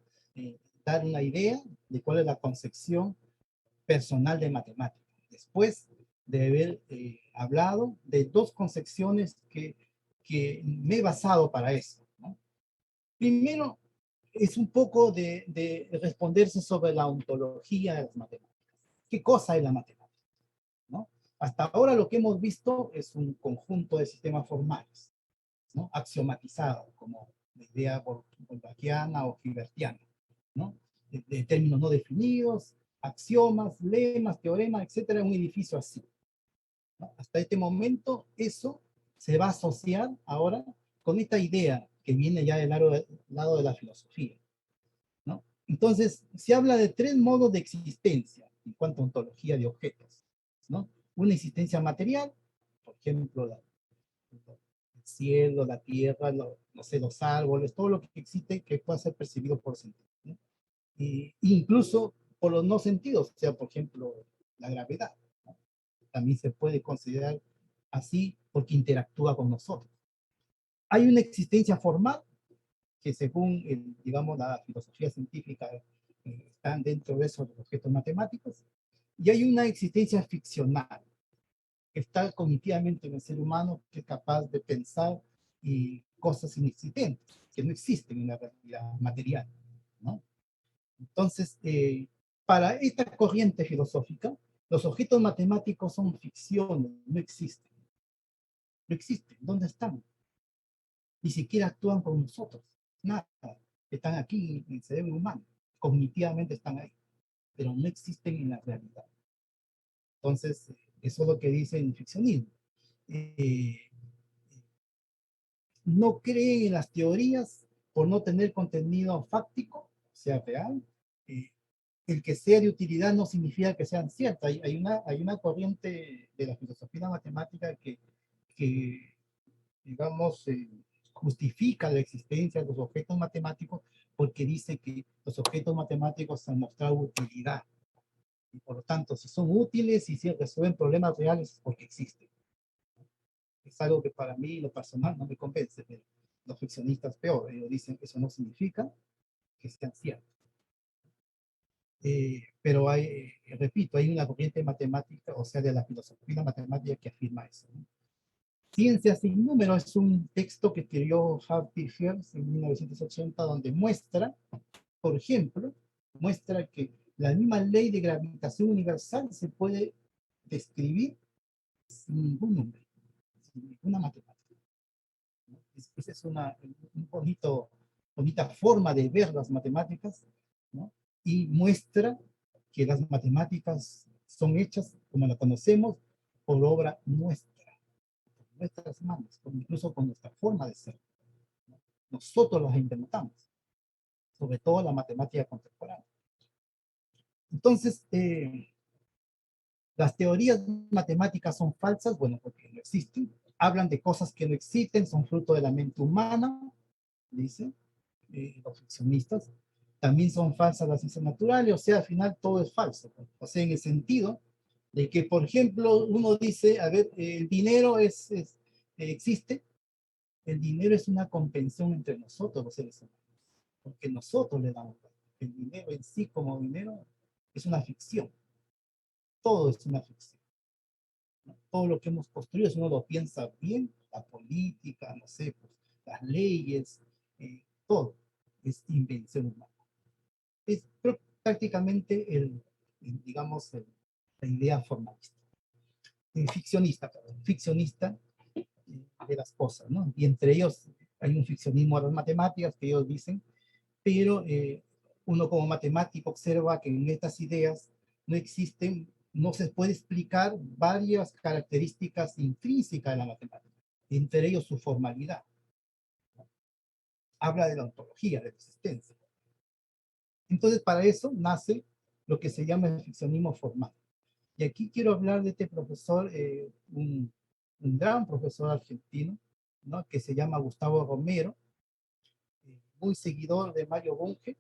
dar una idea de cuál es la concepción personal de matemáticas. Después de haber hablado de dos concepciones que me he basado para eso, ¿no? Primero, es un poco de responderse sobre la ontología de las matemáticas. ¿Qué cosa es la matemática? ¿No? Hasta ahora lo que hemos visto es un conjunto de sistemas formales, ¿no? Axiomatizados, como la idea wolfackiana o hilbertiana, ¿no? De términos no definidos, axiomas, lemas, teoremas, etcétera, un edificio así, ¿no? Hasta este momento eso se va a asociar ahora con esta idea que viene ya del lado de la filosofía, ¿no? Entonces, se habla de tres modos de existencia en cuanto a ontología de objetos, ¿no? Una existencia material, por ejemplo, el cielo, la tierra, no sé, los árboles, todo lo que existe que pueda ser percibido por sentidos, ¿no? Incluso por los no sentidos, o sea, por ejemplo, la gravedad, ¿no? También se puede considerar así porque interactúa con nosotros. Hay una existencia formal que según, digamos, la filosofía científica están dentro de esos objetos matemáticos, y hay una existencia ficcional que está cognitivamente en el ser humano, que es capaz de pensar y cosas inexistentes, que no existen en la realidad material, ¿no? Entonces, para esta corriente filosófica, los objetos matemáticos son ficciones, no existen. No existen. ¿Dónde están? Ni siquiera actúan con nosotros. Nada. Están aquí en el cerebro humano. Cognitivamente están ahí, pero no existen en la realidad. Entonces, eso es lo que dice el ficcionismo. Eh, no creen en las teorías por no tener contenido fáctico, o sea, real. Eh, el que sea de utilidad no significa que sean ciertas. Hay una corriente de la filosofía matemática que digamos, justifica la existencia de los objetos matemáticos porque dice que los objetos matemáticos han mostrado utilidad. Y por lo tanto, si son útiles y si resuelven problemas reales es porque existen. Es algo que para mí, lo personal, no me convence, pero los ficcionistas peor, ellos dicen que eso no significa que sean ciertos. Pero hay, repito, hay una corriente matemática, o sea, de la filosofía matemática que afirma eso, ¿no? Ciencia sin número es un texto que escribió Harvey Fields en 1980, donde muestra, por ejemplo, muestra que la misma ley de gravitación universal se puede describir sin ningún número, sin ninguna matemática, ¿no? Esa es una bonita forma de ver las matemáticas, ¿no? Y muestra que las matemáticas son hechas, como la conocemos, por obra nuestra, nuestras manos, incluso con nuestra forma de ser. Nosotros las inventamos, sobre todo la matemática contemporánea. Entonces, las teorías matemáticas son falsas, bueno, porque no existen, hablan de cosas que no existen, son fruto de la mente humana, dicen los ficcionistas. También son falsas las ciencias naturales, o sea, al final todo es falso. O sea, en el sentido de que, por ejemplo, uno dice, a ver, el dinero existe. El dinero es una convención entre nosotros, los seres humanos, porque nosotros le damos valor. El dinero en sí como dinero es una ficción, todo es una ficción, ¿no? Todo lo que hemos construido, si uno lo piensa bien, la política, no sé, pues, las leyes, todo es invención humana. Es prácticamente digamos, la idea formalista. Ficcionista, perdón, ficcionista de las cosas, ¿no? Y entre ellos hay un ficcionismo de las matemáticas que ellos dicen, pero uno como matemático observa que en estas ideas no existen, no se puede explicar varias características intrínsecas de la matemática, entre ellos su formalidad. Habla de la ontología, de la existencia. Entonces, para eso nace lo que se llama el ficcionismo formal. Y aquí quiero hablar de este profesor, un gran profesor argentino, ¿no? Que se llama Gustavo Romero, muy seguidor de Mario Bunge,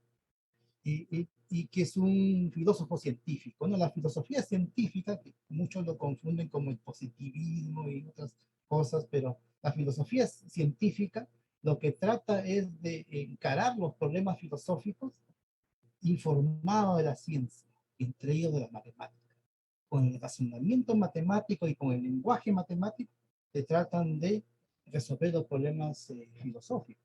y que es un filósofo científico, ¿no? La filosofía científica, que muchos lo confunden como el positivismo y otras cosas, pero la filosofía científica lo que trata es de encarar los problemas filosóficos informado de la ciencia, entre ellos de la matemática. Con el razonamiento matemático y con el lenguaje matemático, se tratan de resolver los problemas filosóficos,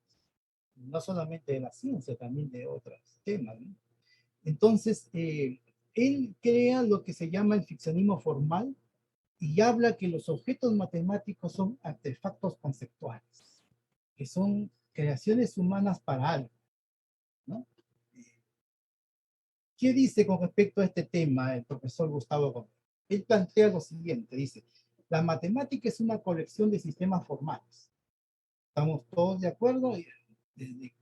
no solamente de la ciencia, también de otros temas, ¿no? Entonces, él crea lo que se llama el ficcionismo formal y habla que los objetos matemáticos son artefactos conceptuales, que son creaciones humanas para algo, ¿no? ¿Qué dice con respecto a este tema el profesor Gustavo Gómez? Él plantea lo siguiente, dice, la matemática es una colección de sistemas formales. ¿Estamos todos de acuerdo? Desde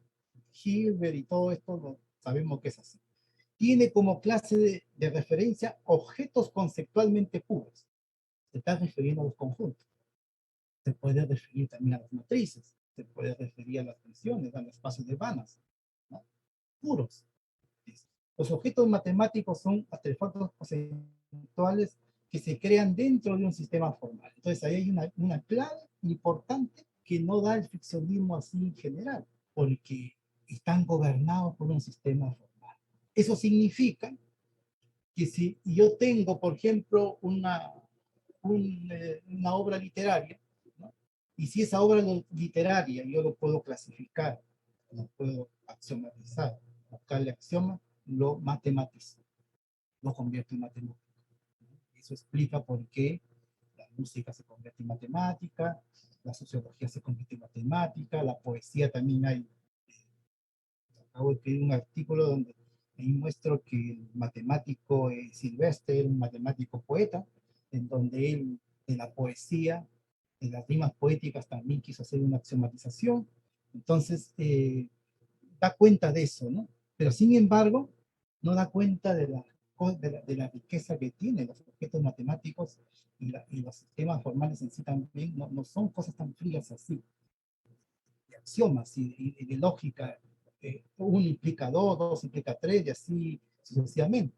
Hilbert y todo esto sabemos que es así. Tiene como clase de referencia objetos conceptualmente puros. Se está refiriendo a los conjuntos. Se puede referir también a las matrices. Se puede referir a las funciones, a los espacios de Banach, ¿no? Puros. Los objetos matemáticos son artefactos conceptuales que se crean dentro de un sistema formal. Entonces ahí hay una clave importante que no da el ficcionismo así en general, porque están gobernados por un sistema formal. Eso significa que si yo tengo, por ejemplo, una obra literaria, ¿no? Y si esa obra literaria yo lo puedo clasificar, lo puedo axiomatizar, buscarle axioma, lo matematizo, lo convierto en matemática. Eso explica por qué la música se convierte en matemática, la sociología se convierte en matemática, la poesía también hay. Acabo de escribir un artículo donde ahí muestro que el matemático Silvestre era un matemático poeta, en donde él, en la poesía, en las rimas poéticas también quiso hacer una axiomatización. Entonces, da cuenta de eso, ¿no? Pero sin embargo, no da cuenta de la riqueza que tienen los objetos matemáticos y los sistemas formales en sí también, no son cosas tan frías así, de axiomas y de lógica. Uno implica dos, dos implica tres y así sucesivamente,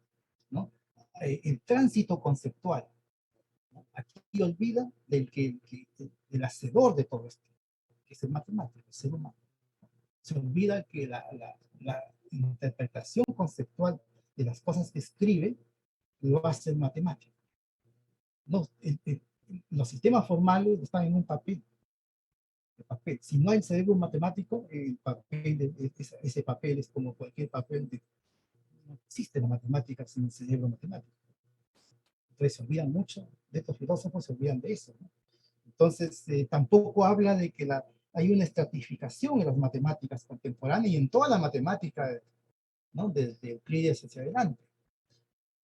¿no? El tránsito conceptual, ¿no? Aquí olvida del hacedor de todo esto, que es el matemático, el ser humano. Se olvida que la interpretación conceptual de las cosas que escribe lo hace el matemático. No, los sistemas formales están en un papel, papel. Si no hay cerebro matemático, el papel, ese papel es como cualquier papel. No existe la matemática sin el cerebro matemático. Entonces se olvidan mucho de estos filósofos, se olvidan de eso, ¿no? Entonces tampoco habla de que hay una estratificación en las matemáticas contemporáneas y en toda la matemática, ¿no? Desde Euclides hacia adelante.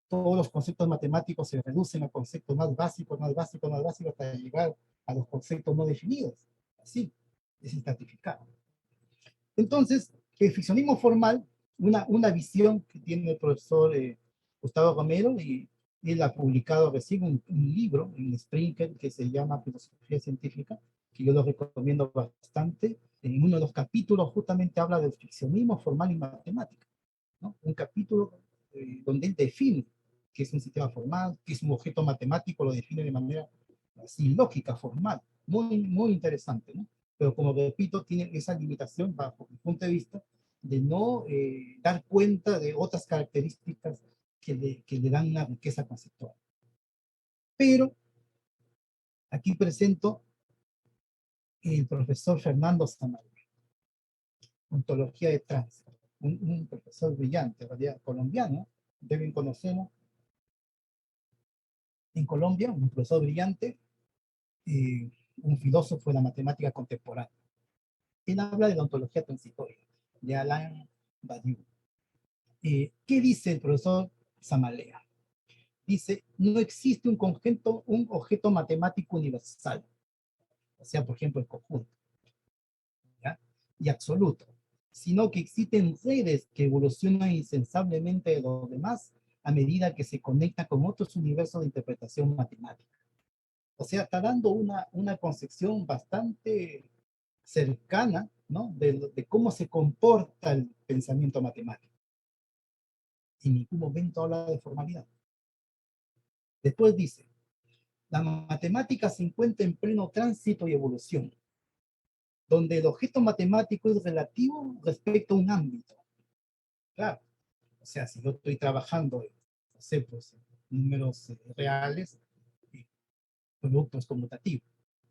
Todos los conceptos matemáticos se reducen a conceptos más básicos, más básicos, más básicos, hasta llegar a los conceptos no definidos. Así, es estratificado. Entonces, el ficcionismo formal, una visión que tiene el profesor Gustavo Romero, y él ha publicado recién un libro en Springer que se llama Filosofía Científica, que yo lo recomiendo bastante. En uno de los capítulos justamente habla del ficcionismo formal y matemática, ¿no? Un capítulo donde él define qué es un sistema formal, qué es un objeto matemático, lo define de manera así lógica, formal. Muy, muy interesante, ¿no? Pero como repito, tiene esa limitación bajo mi punto de vista de no dar cuenta de otras características que le dan una riqueza conceptual. Pero aquí presento el profesor Fernando Samaria, ontología de tránsito, un profesor brillante, en realidad colombiano, deben conocerlo. En Colombia, un profesor brillante, eh, un filósofo de la matemática contemporánea. Él habla de la ontología transitoria, de Alain Badiou. ¿Qué dice el profesor Samalea? Dice, no existe un objeto matemático universal, o sea, por ejemplo, el conjunto, ¿ya? Y absoluto. sino que existen redes que evolucionan insensablemente de los demás a medida que se conectan con otros universos de interpretación matemática. O sea, está dando una concepción bastante cercana, ¿no? De cómo se comporta el pensamiento matemático. En ningún momento habla de formalidad. Después dice, la matemática se encuentra en pleno tránsito y evolución, donde el objeto matemático es relativo respecto a un ámbito. Claro, o sea, si yo estoy trabajando, no sé, pues, números reales, el producto es conmutativo.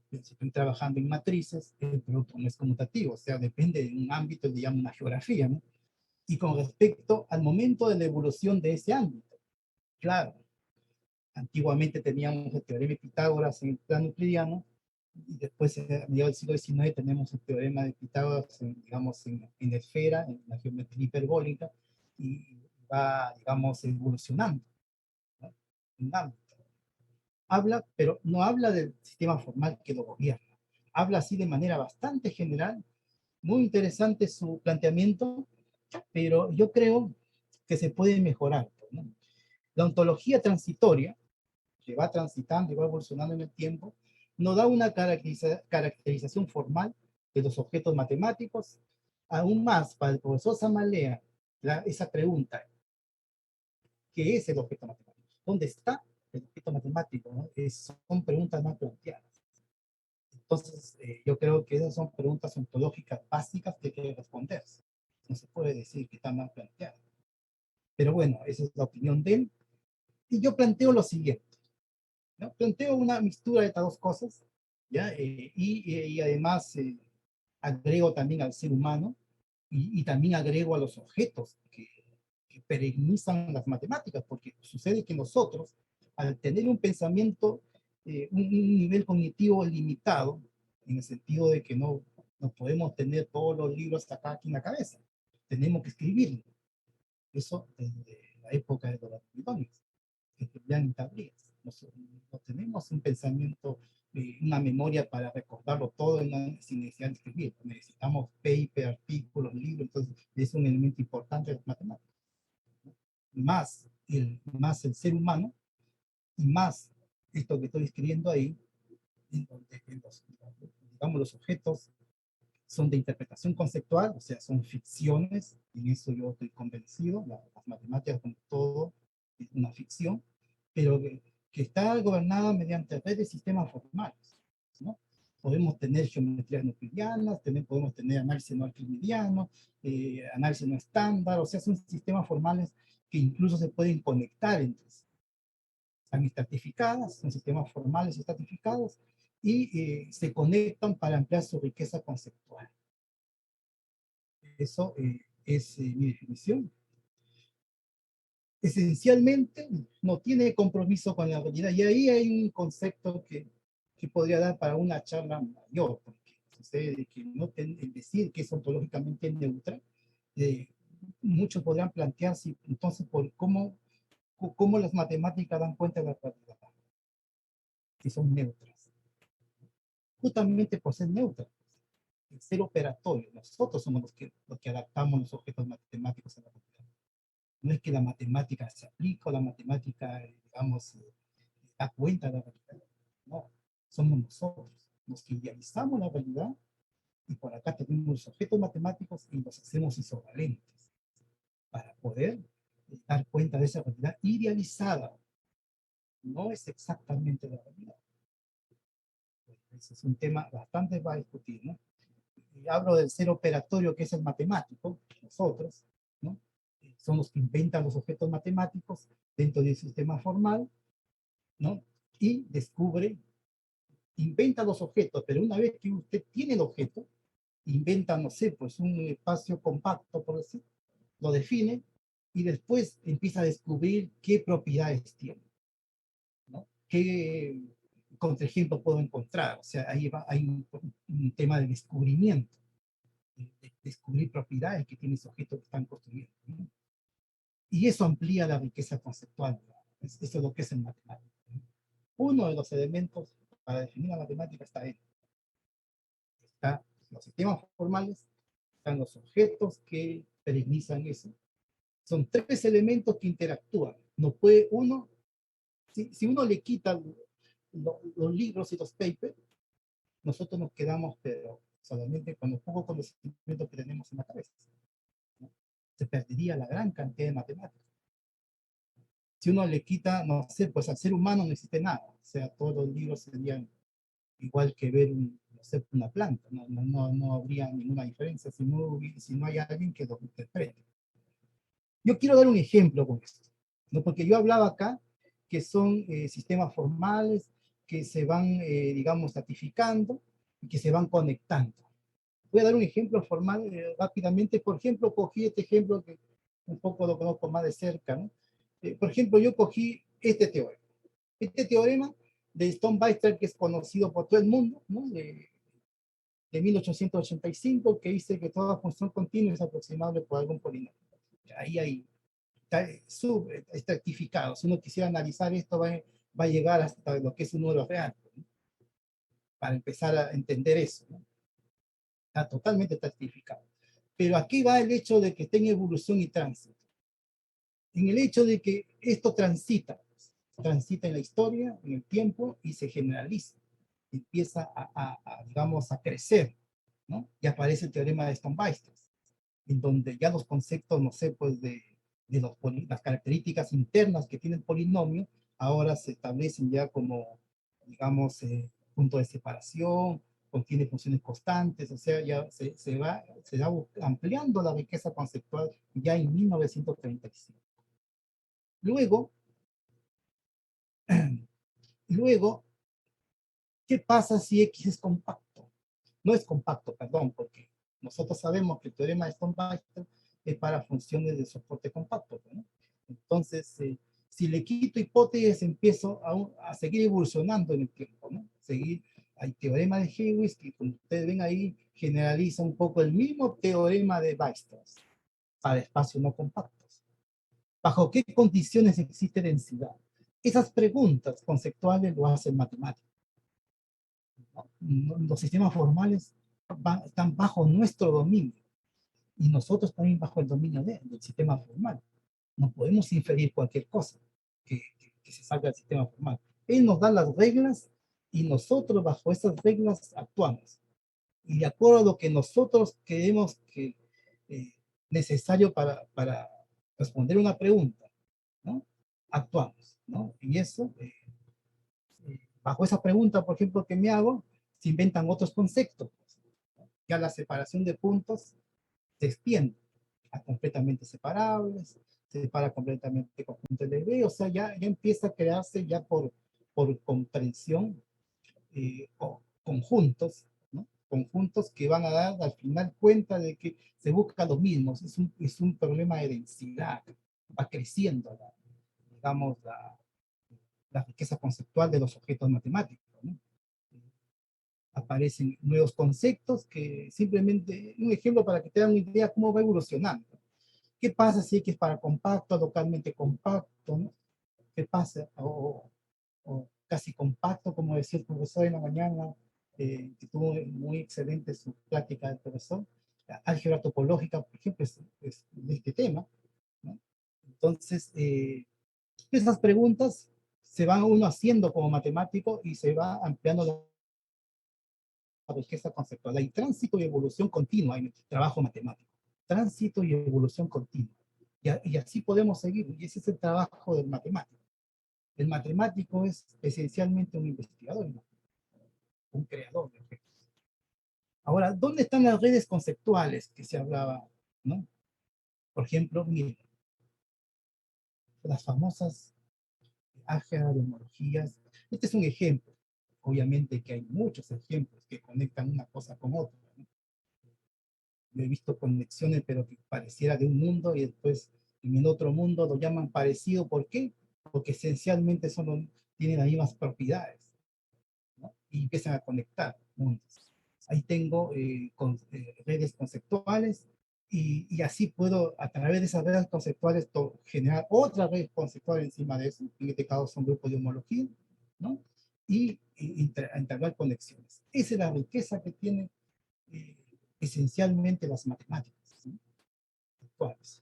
Si estoy trabajando en matrices, el producto no es conmutativo, o sea, depende de un ámbito, digamos, una geografía, ¿no? Y con respecto al momento de la evolución de ese ámbito, claro, antiguamente teníamos el teorema de Pitágoras en el plano euclidiano, y después, a mediados del siglo XIX, tenemos el teorema de Pitágoras, digamos, en la esfera, en la geometría hiperbólica, y va, digamos, evolucionando, ¿no? Un ámbito. Habla, pero no habla del sistema formal que lo gobierna. Habla así de manera bastante general, muy interesante su planteamiento, pero yo creo que se puede mejorar, ¿no? La ontología transitoria, que va transitando y va evolucionando en el tiempo, no da una caracterización formal de los objetos matemáticos. Aún más, para el profesor Samalea, esa pregunta, ¿qué es el objeto matemático? ¿Dónde está el objeto matemático? ¿No? Son preguntas más planteadas. Entonces, yo creo que esas son preguntas ontológicas básicas que hay que responder. No se puede decir que están mal planteadas. Pero bueno, esa es la opinión de él. Y yo planteo lo siguiente, ¿no? Planteo una mixtura de estas dos cosas, ¿ya? Y además agrego también al ser humano y también agrego a los objetos que perenizan las matemáticas, porque sucede que nosotros, al tener un pensamiento, un nivel cognitivo limitado, en el sentido de que no podemos tener todos los libros acá aquí en la cabeza, tenemos que escribirlo. Eso desde la época de los babilonios, que escribían tablillas. No tenemos un pensamiento, una memoria para recordarlo todo sin necesidad de escribir. Necesitamos paper, artículos, libros, entonces es un elemento importante de las matemáticas. Más el ser humano y más esto que estoy escribiendo ahí, en donde digamos, los objetos son de interpretación conceptual, o sea, son ficciones, en eso yo estoy convencido, las matemáticas como todo es una ficción, pero que está gobernada mediante redes de sistemas formales, ¿no? Podemos tener geometrías no euclidianas, podemos tener análisis no euclidiano, análisis no estándar, o sea, son sistemas formales que incluso se pueden conectar entre sí. Están estratificadas, son sistemas formales estratificados, y se conectan para ampliar su riqueza conceptual. Eso es mi definición. Esencialmente no tiene compromiso con la realidad. Y ahí hay un concepto que podría dar para una charla mayor, porque sucede que el decir que es ontológicamente neutra, eh, muchos podrán plantearse entonces por cómo las matemáticas dan cuenta de la realidad, que son neutras. Justamente por ser neutras, el ser operatorio, nosotros somos los que adaptamos los objetos matemáticos a la realidad. No es que la matemática se aplica o la matemática, digamos, da cuenta de la realidad. No, somos nosotros los que idealizamos la realidad y por acá tenemos los objetos matemáticos y los hacemos isovalentes para poder dar cuenta de esa realidad idealizada. No es exactamente la realidad. Ese es un tema bastante para discutir, ¿no? Y hablo del ser operatorio que es el matemático, nosotros, ¿no? Son los que inventan los objetos matemáticos dentro del sistema formal, ¿no? Y inventa los objetos, pero una vez que usted tiene el objeto, inventa, no sé, pues un espacio compacto, por decir, lo define y después empieza a descubrir qué propiedades tiene, ¿no? ¿Qué contraejemplo puedo encontrar? O sea, hay un tema de descubrimiento, de descubrir propiedades que tiene ese objeto que están construyendo, ¿no? Y eso amplía la riqueza conceptual. Eso es lo que es el matemático, ¿no? Uno de los elementos para definir la matemática está en los sistemas formales están los objetos que perennizan eso. Son tres elementos que interactúan. No puede uno, si uno le quita los libros y los papers, nosotros nos quedamos, pero solamente con los pocos conocimientos que tenemos en la cabeza, ¿no? Se perdería la gran cantidad de matemáticas. Si uno le quita, no sé, pues al ser humano no existe nada. O sea, todos los libros serían igual que ver no sé, una planta. No habría ninguna diferencia si no hay alguien que lo interprete. Yo quiero dar un ejemplo con esto, ¿no? Porque yo hablaba acá que son sistemas formales que se van, digamos, ratificando y que se van conectando. Voy a dar un ejemplo formal rápidamente. Por ejemplo, cogí este ejemplo que un poco lo conozco más de cerca, ¿no? Por ejemplo, yo cogí este teorema. Este teorema de Stone-Beister, que es conocido por todo el mundo, ¿no? De 1885, que dice que toda función continua es aproximable por algún polinomio. Ahí está estratificado. Si uno quisiera analizar esto, va a llegar hasta lo que es un número real, ¿no? Para empezar a entender eso, ¿no? Está totalmente estratificado. Pero aquí va el hecho de que tenga evolución y tránsito. En el hecho de que esto transita en la historia, en el tiempo, y se generaliza. Empieza digamos, a crecer, ¿no? Y aparece el teorema de Stone-Beister, en donde ya los conceptos, no sé, pues las características internas que tiene el polinomio, ahora se establecen ya como, digamos, punto de separación, contiene funciones constantes, o sea, ya se va ampliando la riqueza conceptual ya en 1935. Luego, luego, ¿qué pasa si X es compacto? No es compacto, perdón, porque nosotros sabemos que el teorema de Stone-Beister es para funciones de soporte compacto, ¿no? Entonces, si le quito hipótesis, empiezo a seguir evolucionando en el tiempo, ¿no? Seguir, hay teorema de Hewitt, que como ustedes ven ahí, generaliza un poco el mismo teorema de Weierstrass para espacios no compactos. ¿Bajo qué condiciones existe densidad? Esas preguntas conceptuales lo hacen matemático. Los sistemas formales están bajo nuestro dominio y nosotros también bajo el dominio del sistema formal. No podemos inferir cualquier cosa que se salga del sistema formal. Él nos da las reglas y nosotros bajo esas reglas actuamos. Y de acuerdo a lo que nosotros creemos que eh, necesario para responder una pregunta, ¿no? Actuamos, ¿no? Y eso, bajo esa pregunta, por ejemplo, que me hago, se inventan otros conceptos. Ya la separación de puntos se extiende a completamente separables, se separa completamente conjunto LB, o sea, ya empieza a crearse ya por comprensión conjuntos, ¿no? Conjuntos que van a dar al final cuenta de que se busca lo mismo, es un problema de densidad, va creciendo, digamos, la riqueza conceptual de los objetos matemáticos, ¿no? Aparecen nuevos conceptos que simplemente, un ejemplo para que te den una idea cómo va evolucionando. ¿Qué pasa si X es para compacto, localmente compacto, ¿no? ¿Qué pasa? O casi compacto, como decía el profesor en la mañana, que tuvo muy excelente su práctica del profesor. La álgebra topológica, por ejemplo, es de este tema, ¿no? Entonces, esas preguntas se van uno haciendo como matemático y se va ampliando la riqueza conceptual. Hay tránsito y evolución continua en el trabajo matemático. Tránsito y evolución continua. Y así podemos seguir. Y ese es el trabajo del matemático. El matemático es esencialmente un investigador, ¿no? Un creador de objetos. Ahora, ¿dónde están las redes conceptuales que se hablaba, ¿no? Por ejemplo, miren, las famosas álgebras de homologías. Este es un ejemplo. Obviamente que hay muchos ejemplos que conectan una cosa con otra, ¿no? Yo he visto conexiones, pero que pareciera de un mundo y después en el otro mundo lo llaman parecido. ¿Por qué? Porque esencialmente tienen las mismas propiedades, ¿no? Y empiezan a conectar mundos. Ahí tengo redes conceptuales y así puedo, a través de esas redes conceptuales, generar otra red conceptual encima de eso. En este caso son grupos de homología, ¿no? Y entablar conexiones. Esa es la riqueza que tiene esencialmente las matemáticas, ¿sí? Actuales.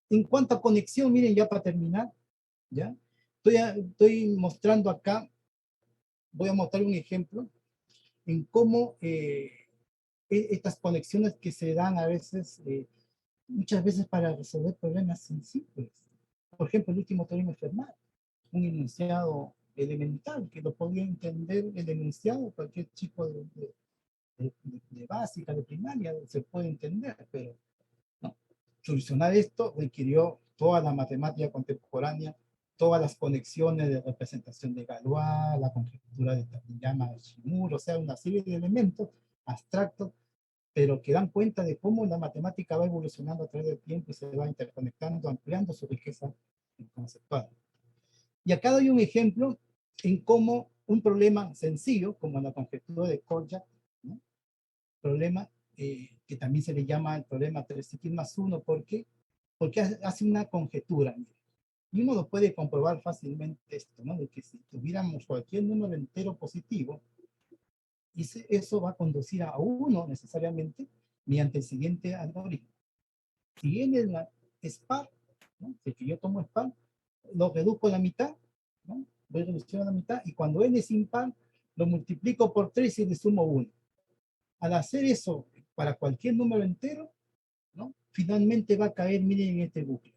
En cuanto a conexión, miren, ya para terminar, ¿ya? Estoy mostrando acá, voy a mostrar un ejemplo en cómo estas conexiones que se dan a veces, muchas veces para resolver problemas sensibles. Por ejemplo, el último teorema de Fermat, un enunciado elemental que lo podía entender el enunciado, cualquier chico de básica, de primaria, se puede entender, pero ¿no? Solucionar esto requirió toda la matemática contemporánea, todas las conexiones de representación de Galois, la conjetura de Takayama de Shimura, o sea, una serie de elementos abstractos, pero que dan cuenta de cómo la matemática va evolucionando a través del tiempo y se va interconectando, ampliando su riqueza conceptual. Y acá doy un ejemplo en cómo un problema sencillo, como la conjetura de Korjak, ¿no? Problema que también se le llama el problema 3x más 1, ¿por qué? Porque hace una conjetura. Y uno lo puede comprobar fácilmente esto, ¿no? De que si tuviéramos cualquier número entero positivo, y eso va a conducir a 1 necesariamente mediante el siguiente algoritmo. Si n es par, ¿no? Si que yo tomo es par, lo reduzco a la mitad, ¿no? Voy a reducir a la mitad, y cuando n es impar, lo multiplico por 3 y le sumo 1. Al hacer eso para cualquier número entero, ¿no? Finalmente va a caer, miren, en este bucle,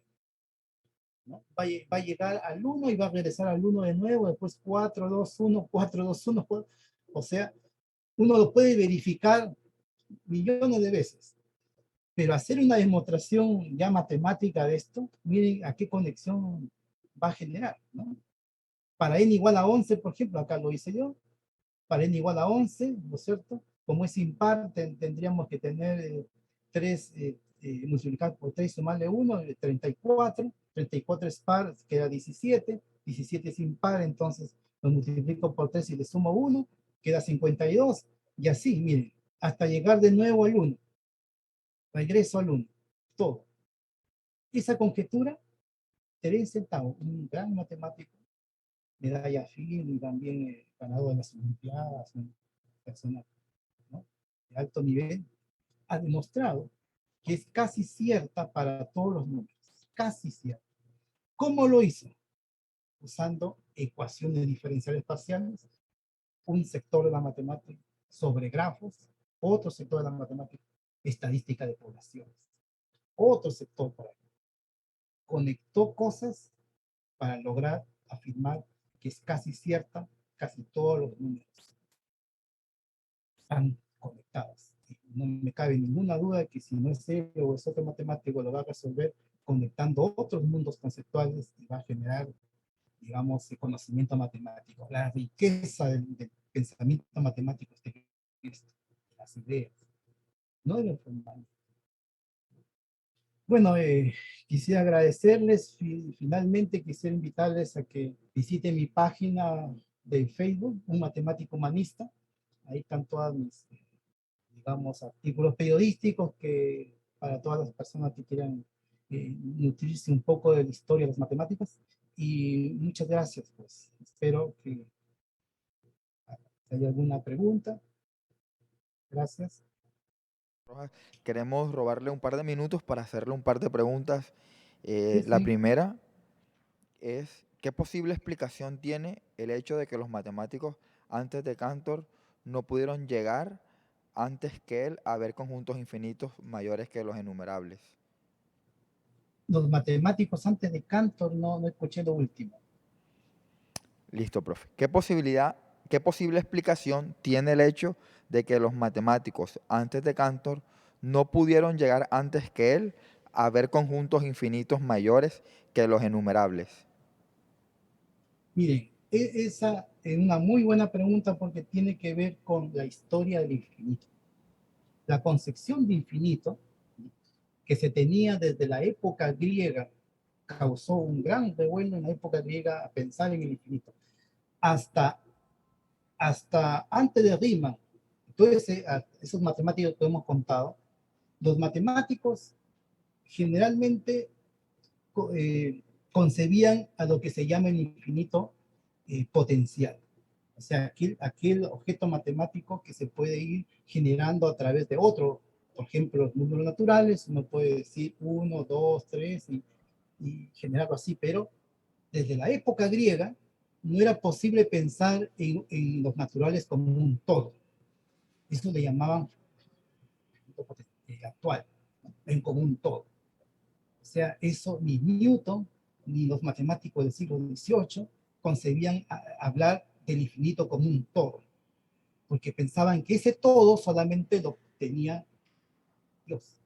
¿no? Va a llegar al 1 y va a regresar al 1 de nuevo, después 4, 2, 1, 4, 2, 1, 4. O sea, uno lo puede verificar millones de veces, pero hacer una demostración ya matemática de esto, miren a qué conexión va a generar, ¿no? Para n igual a 11, por ejemplo, acá lo hice yo, para n igual a 11, ¿no es cierto? Como es impar, tendríamos que tener 3 multiplicar por 3 y sumarle 1, 34, 34 es par, queda 17, 17 es impar, entonces lo multiplico por 3 y le sumo 1, queda 52, y así, miren, hasta llegar de nuevo al 1, regreso al 1, todo. Esa conjetura, Terence Centavo, un gran matemático, medalla Fields y también ganador de las Olimpiadas, una persona, ¿no?, de alto nivel, ha demostrado que es casi cierta para todos los números, casi cierta. ¿Cómo lo hizo? Usando ecuaciones diferenciales parciales, un sector de la matemática sobre grafos, otro sector de la matemática, estadística de poblaciones, otro sector por ahí. Conectó cosas para lograr afirmar que es casi cierta, casi todos los números están conectados. No me cabe ninguna duda de que si no es él o es otro matemático, lo va a resolver conectando otros mundos conceptuales y va a generar, digamos, el conocimiento matemático, la riqueza del pensamiento matemático de esto, las ideas, no de lo formal. Bueno, quisiera agradecerles, finalmente quisiera invitarles a que visiten mi página de Facebook, Un Matemático Humanista. Ahí están todas mis, digamos, artículos periodísticos que para todas las personas que quieran nutrirse un poco de la historia de las matemáticas. Y muchas gracias, pues. Espero que haya alguna pregunta. Gracias. Rojas, queremos robarle un par de minutos para hacerle un par de preguntas. Sí, La sí. primera es, ¿qué posible explicación tiene el hecho de que los matemáticos antes de Cantor no pudieron llegar antes que él a ver conjuntos infinitos mayores que los enumerables? Los matemáticos antes de Cantor, no escuché lo último. Listo, profe. ¿Qué posible explicación tiene el hecho de que los matemáticos antes de Cantor no pudieron llegar antes que él a ver conjuntos infinitos mayores que los enumerables? Miren, esa es una muy buena pregunta porque tiene que ver con la historia del infinito. La concepción de infinito que se tenía desde la época griega causó un gran revuelo en la época griega a pensar en el infinito. Hasta, hasta antes de Riemann, todos esos matemáticos que hemos contado, los matemáticos generalmente concebían a lo que se llama el infinito potencial. O sea, aquel objeto matemático que se puede ir generando a través de otro Por ejemplo, los números naturales, uno puede decir uno, dos, tres y generarlo así, pero desde la época griega no era posible pensar en los naturales como un todo. Eso le llamaban actual, ¿no? En como un todo. O sea, eso ni Newton ni los matemáticos del siglo XVIII concebían hablar del infinito como un todo, porque pensaban que ese todo solamente lo tenía Dios.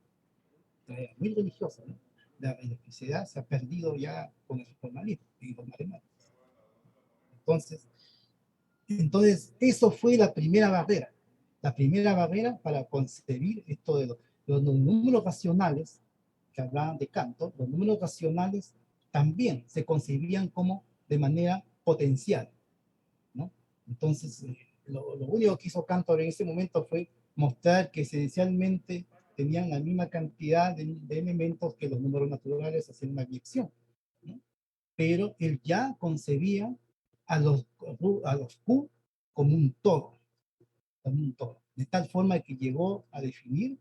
Era muy religiosa, ¿no? La electricidad se ha perdido ya con el formalismo y los matemáticos. Entonces, eso fue la primera barrera para concebir esto de los números racionales, que hablaban de Cantor. Los números racionales también se concebían como de manera potencial, ¿no? Entonces, lo único que hizo Cantor en ese momento fue mostrar que esencialmente tenían la misma cantidad de elementos que los números naturales hacían una biyección, ¿no? Pero él ya concebía a los Q como un todo, de tal forma que llegó a definir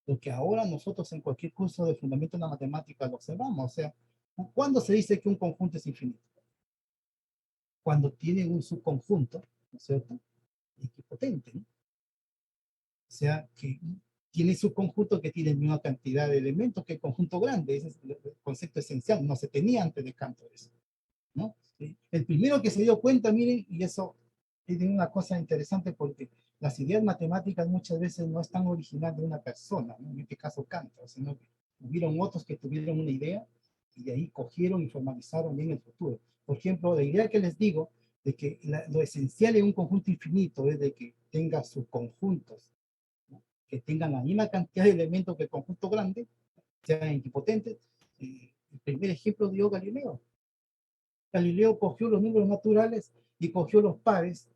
lo que ahora nosotros en cualquier curso de fundamento de la matemática lo observamos. O sea, ¿cuándo se dice que un conjunto es infinito? Cuando tiene un subconjunto, ¿no es cierto? Equipotente, ¿no? O sea, que tiene subconjunto que tiene la misma cantidad de elementos que el conjunto grande. Ese es el concepto esencial. No se tenía antes de Cantor eso, ¿no? El primero que se dio cuenta, miren, y eso es una cosa interesante porque las ideas matemáticas muchas veces no están originales de una persona, ¿no? En este caso Cantor, sino que hubieron otros que tuvieron una idea y de ahí cogieron y formalizaron bien el futuro. Por ejemplo, la idea que les digo de que lo esencial en un conjunto infinito es de que tenga subconjuntos, ¿no? Que tengan la misma cantidad de elementos que el conjunto grande, sean equipotentes. El primer ejemplo dio Galileo. Galileo cogió los números naturales y cogió los pares,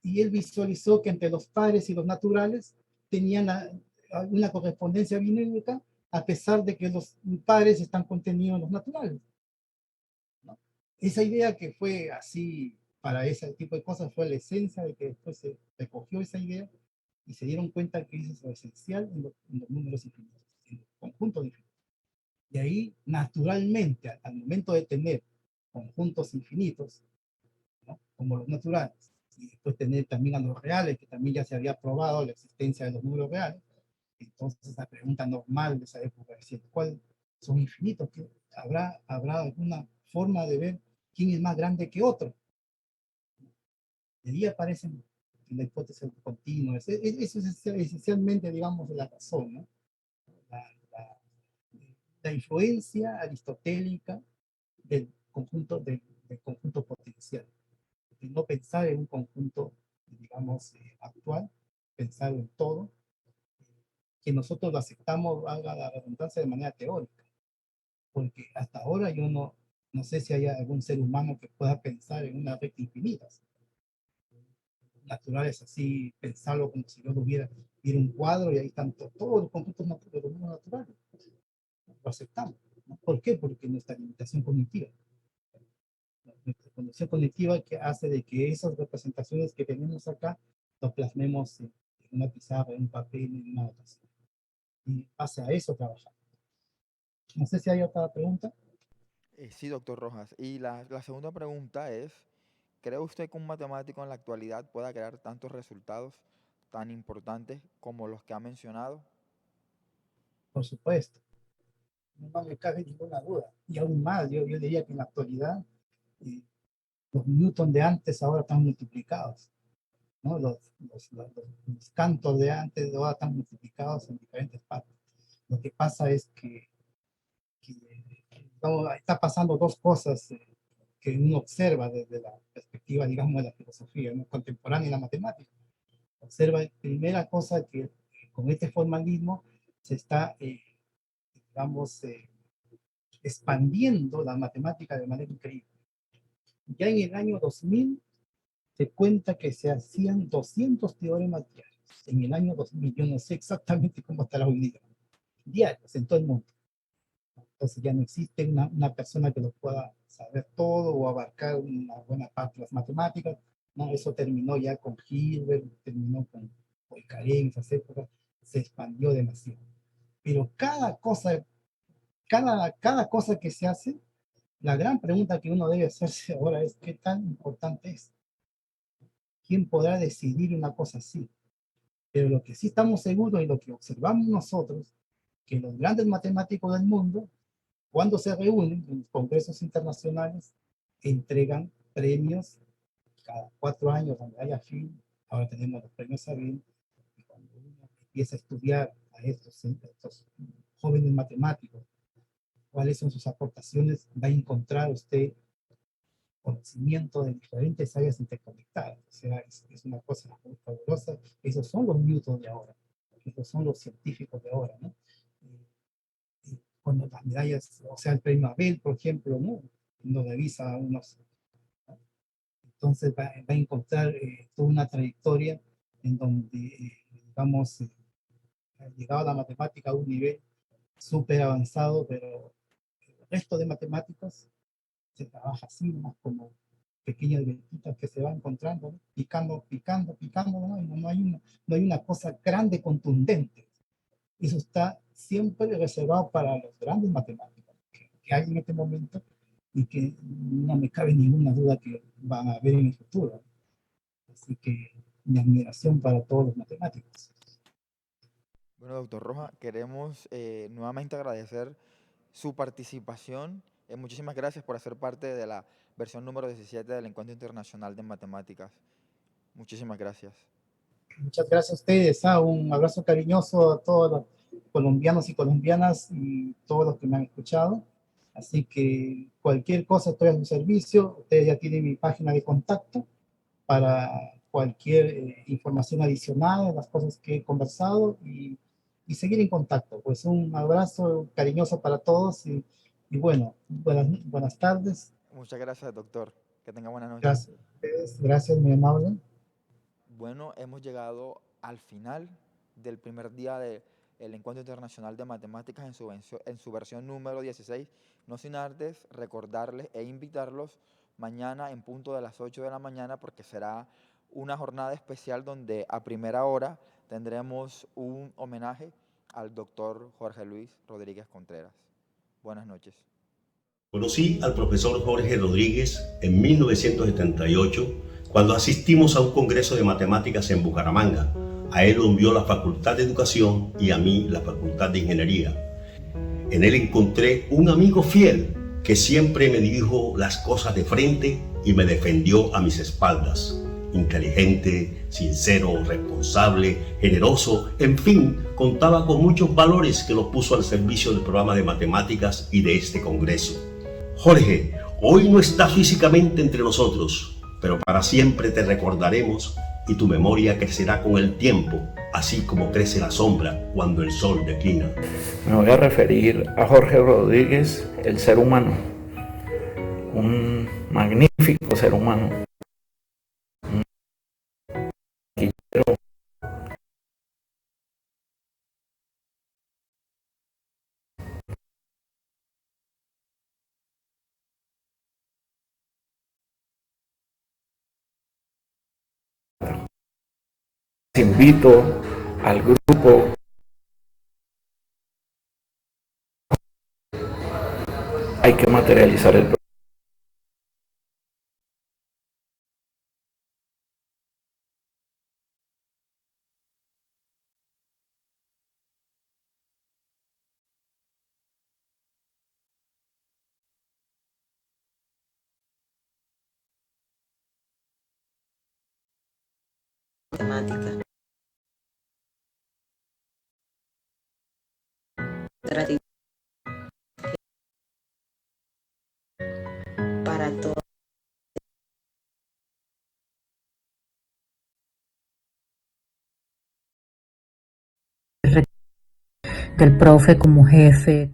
y él visualizó que entre los pares y los naturales tenían una correspondencia binómica, a pesar de que los pares están contenidos en los naturales, ¿no? Esa idea que fue así para ese tipo de cosas fue la esencia de que después se recogió esa idea y se dieron cuenta que eso es lo esencial en los números infinitos, en los conjuntos infinitos. Y ahí, naturalmente, al momento de tener conjuntos infinitos, ¿no? Como los naturales, y después tener también a los reales, que también ya se había probado la existencia de los números reales. Entonces la pregunta normal de esa época es decir, ¿cuál son infinitos? ¿Habrá alguna forma de ver quién es más grande que otro? Y ahí aparecen la hipótesis continua. Eso es esencialmente, digamos, la razón, ¿no? La, la, la influencia aristotélica del del conjunto potencial, de no pensar en un conjunto, digamos, actual, pensar en todo, que nosotros lo aceptamos, haga la redundancia, de manera teórica, porque hasta ahora yo no sé si hay algún ser humano que pueda pensar en una recta infinita. Natural es así, pensarlo como si yo viera un cuadro y ahí están todos los conjuntos de los mundos naturales. Lo aceptamos, ¿no? ¿Por qué? Porque nuestra limitación cognitiva. Nuestra condición cognitiva que hace de que esas representaciones que tenemos acá lo plasmemos en una pizarra, en un papel, en una notación. Y pasa a eso trabajar. No sé si hay otra pregunta. Sí, doctor Rojas. Y la segunda pregunta es, ¿cree usted que un matemático en la actualidad pueda crear tantos resultados tan importantes como los que ha mencionado? Por supuesto, no me cabe ninguna duda. Y aún más, yo diría que en la actualidad eh, los newton de antes ahora están multiplicados, ¿no? Los cantos de antes ahora están multiplicados en diferentes partes. Lo que pasa es que no, está pasando dos cosas que uno observa desde la perspectiva, digamos, de la filosofía, ¿no? Contemporánea y la matemática. Observa, primera cosa, que con este formalismo se está, digamos, expandiendo la matemática de manera increíble. Ya en el año 2000 se cuenta que se hacían 200 teoremas diarios. En el año 2000, yo no sé exactamente cómo estará hoy día, diarios en todo el mundo. Entonces ya no existe una persona que lo pueda saber todo o abarcar una buena parte de las matemáticas, ¿no? Eso terminó ya con Hilbert, terminó con Poincaré en esas épocas. se expandió demasiado. Pero cada cosa que se hace, la gran pregunta que uno debe hacerse ahora es ¿qué tan importante es? ¿Quién podrá decidir una cosa así? Pero lo que sí estamos seguros y lo que observamos nosotros, que los grandes matemáticos del mundo, cuando se reúnen en congresos internacionales, entregan premios cada 4 años donde haya fin. Ahora tenemos los premios Sabin, y cuando uno empieza a estudiar a estos jóvenes matemáticos, cuáles son sus aportaciones, va a encontrar usted conocimiento de diferentes áreas interconectadas. O sea, es una cosa muy fabulosa. Esos son los Newton de ahora, esos son los científicos de ahora, ¿no? Cuando las medallas, o sea, el premio Abel, por ejemplo, ¿no? Uno revisa unos, entonces va a encontrar toda una trayectoria en donde, digamos, ha llegado la matemática a un nivel súper avanzado, pero el resto de matemáticas se trabaja así, más como pequeñas ventitas que se van encontrando, ¿no? Picando, picando, picando, ¿no? No hay una cosa grande, contundente. Eso está siempre reservado para los grandes matemáticos que hay en este momento y que no me cabe ninguna duda que van a haber en el futuro. Así que mi admiración para todos los matemáticos. Bueno, doctor Rojas, queremos nuevamente agradecer su participación. Muchísimas gracias por hacer parte de la versión número 17 del Encuentro Internacional de Matemáticas. Muchísimas gracias. Muchas gracias a ustedes. Un abrazo cariñoso a todos los colombianos y colombianas y todos los que me han escuchado. Así que cualquier cosa estoy a su servicio. Ustedes ya tienen mi página de contacto para cualquier información adicional de las cosas que he conversado y seguir en contacto. Pues un abrazo cariñoso para todos y bueno, buenas tardes. Muchas gracias, doctor. Que tenga buena noche. Gracias, muy amable. Bueno, hemos llegado al final del primer día del Encuentro Internacional de Matemáticas en su versión número 16. No sin antes recordarles e invitarlos mañana en punto de las 8 de la mañana porque será una jornada especial donde a primera hora tendremos un homenaje al doctor Jorge Luis Rodríguez Contreras. Buenas noches. Conocí al profesor Jorge Rodríguez en 1978 cuando asistimos a un congreso de matemáticas en Bucaramanga. A él lo envió la Facultad de Educación y a mí la Facultad de Ingeniería. En él encontré un amigo fiel que siempre me dijo las cosas de frente y me defendió a mis espaldas. Inteligente, sincero, responsable, generoso, en fin, contaba con muchos valores que lo puso al servicio del programa de matemáticas y de este congreso. Jorge, hoy no está físicamente entre nosotros, pero para siempre te recordaremos y tu memoria crecerá con el tiempo, así como crece la sombra cuando el sol declina. Me voy a referir a Jorge Rodríguez, el ser humano, un magnífico ser humano, un maquillero, invito al grupo hay que materializar el matemática. Para todo. Del profe como jefe.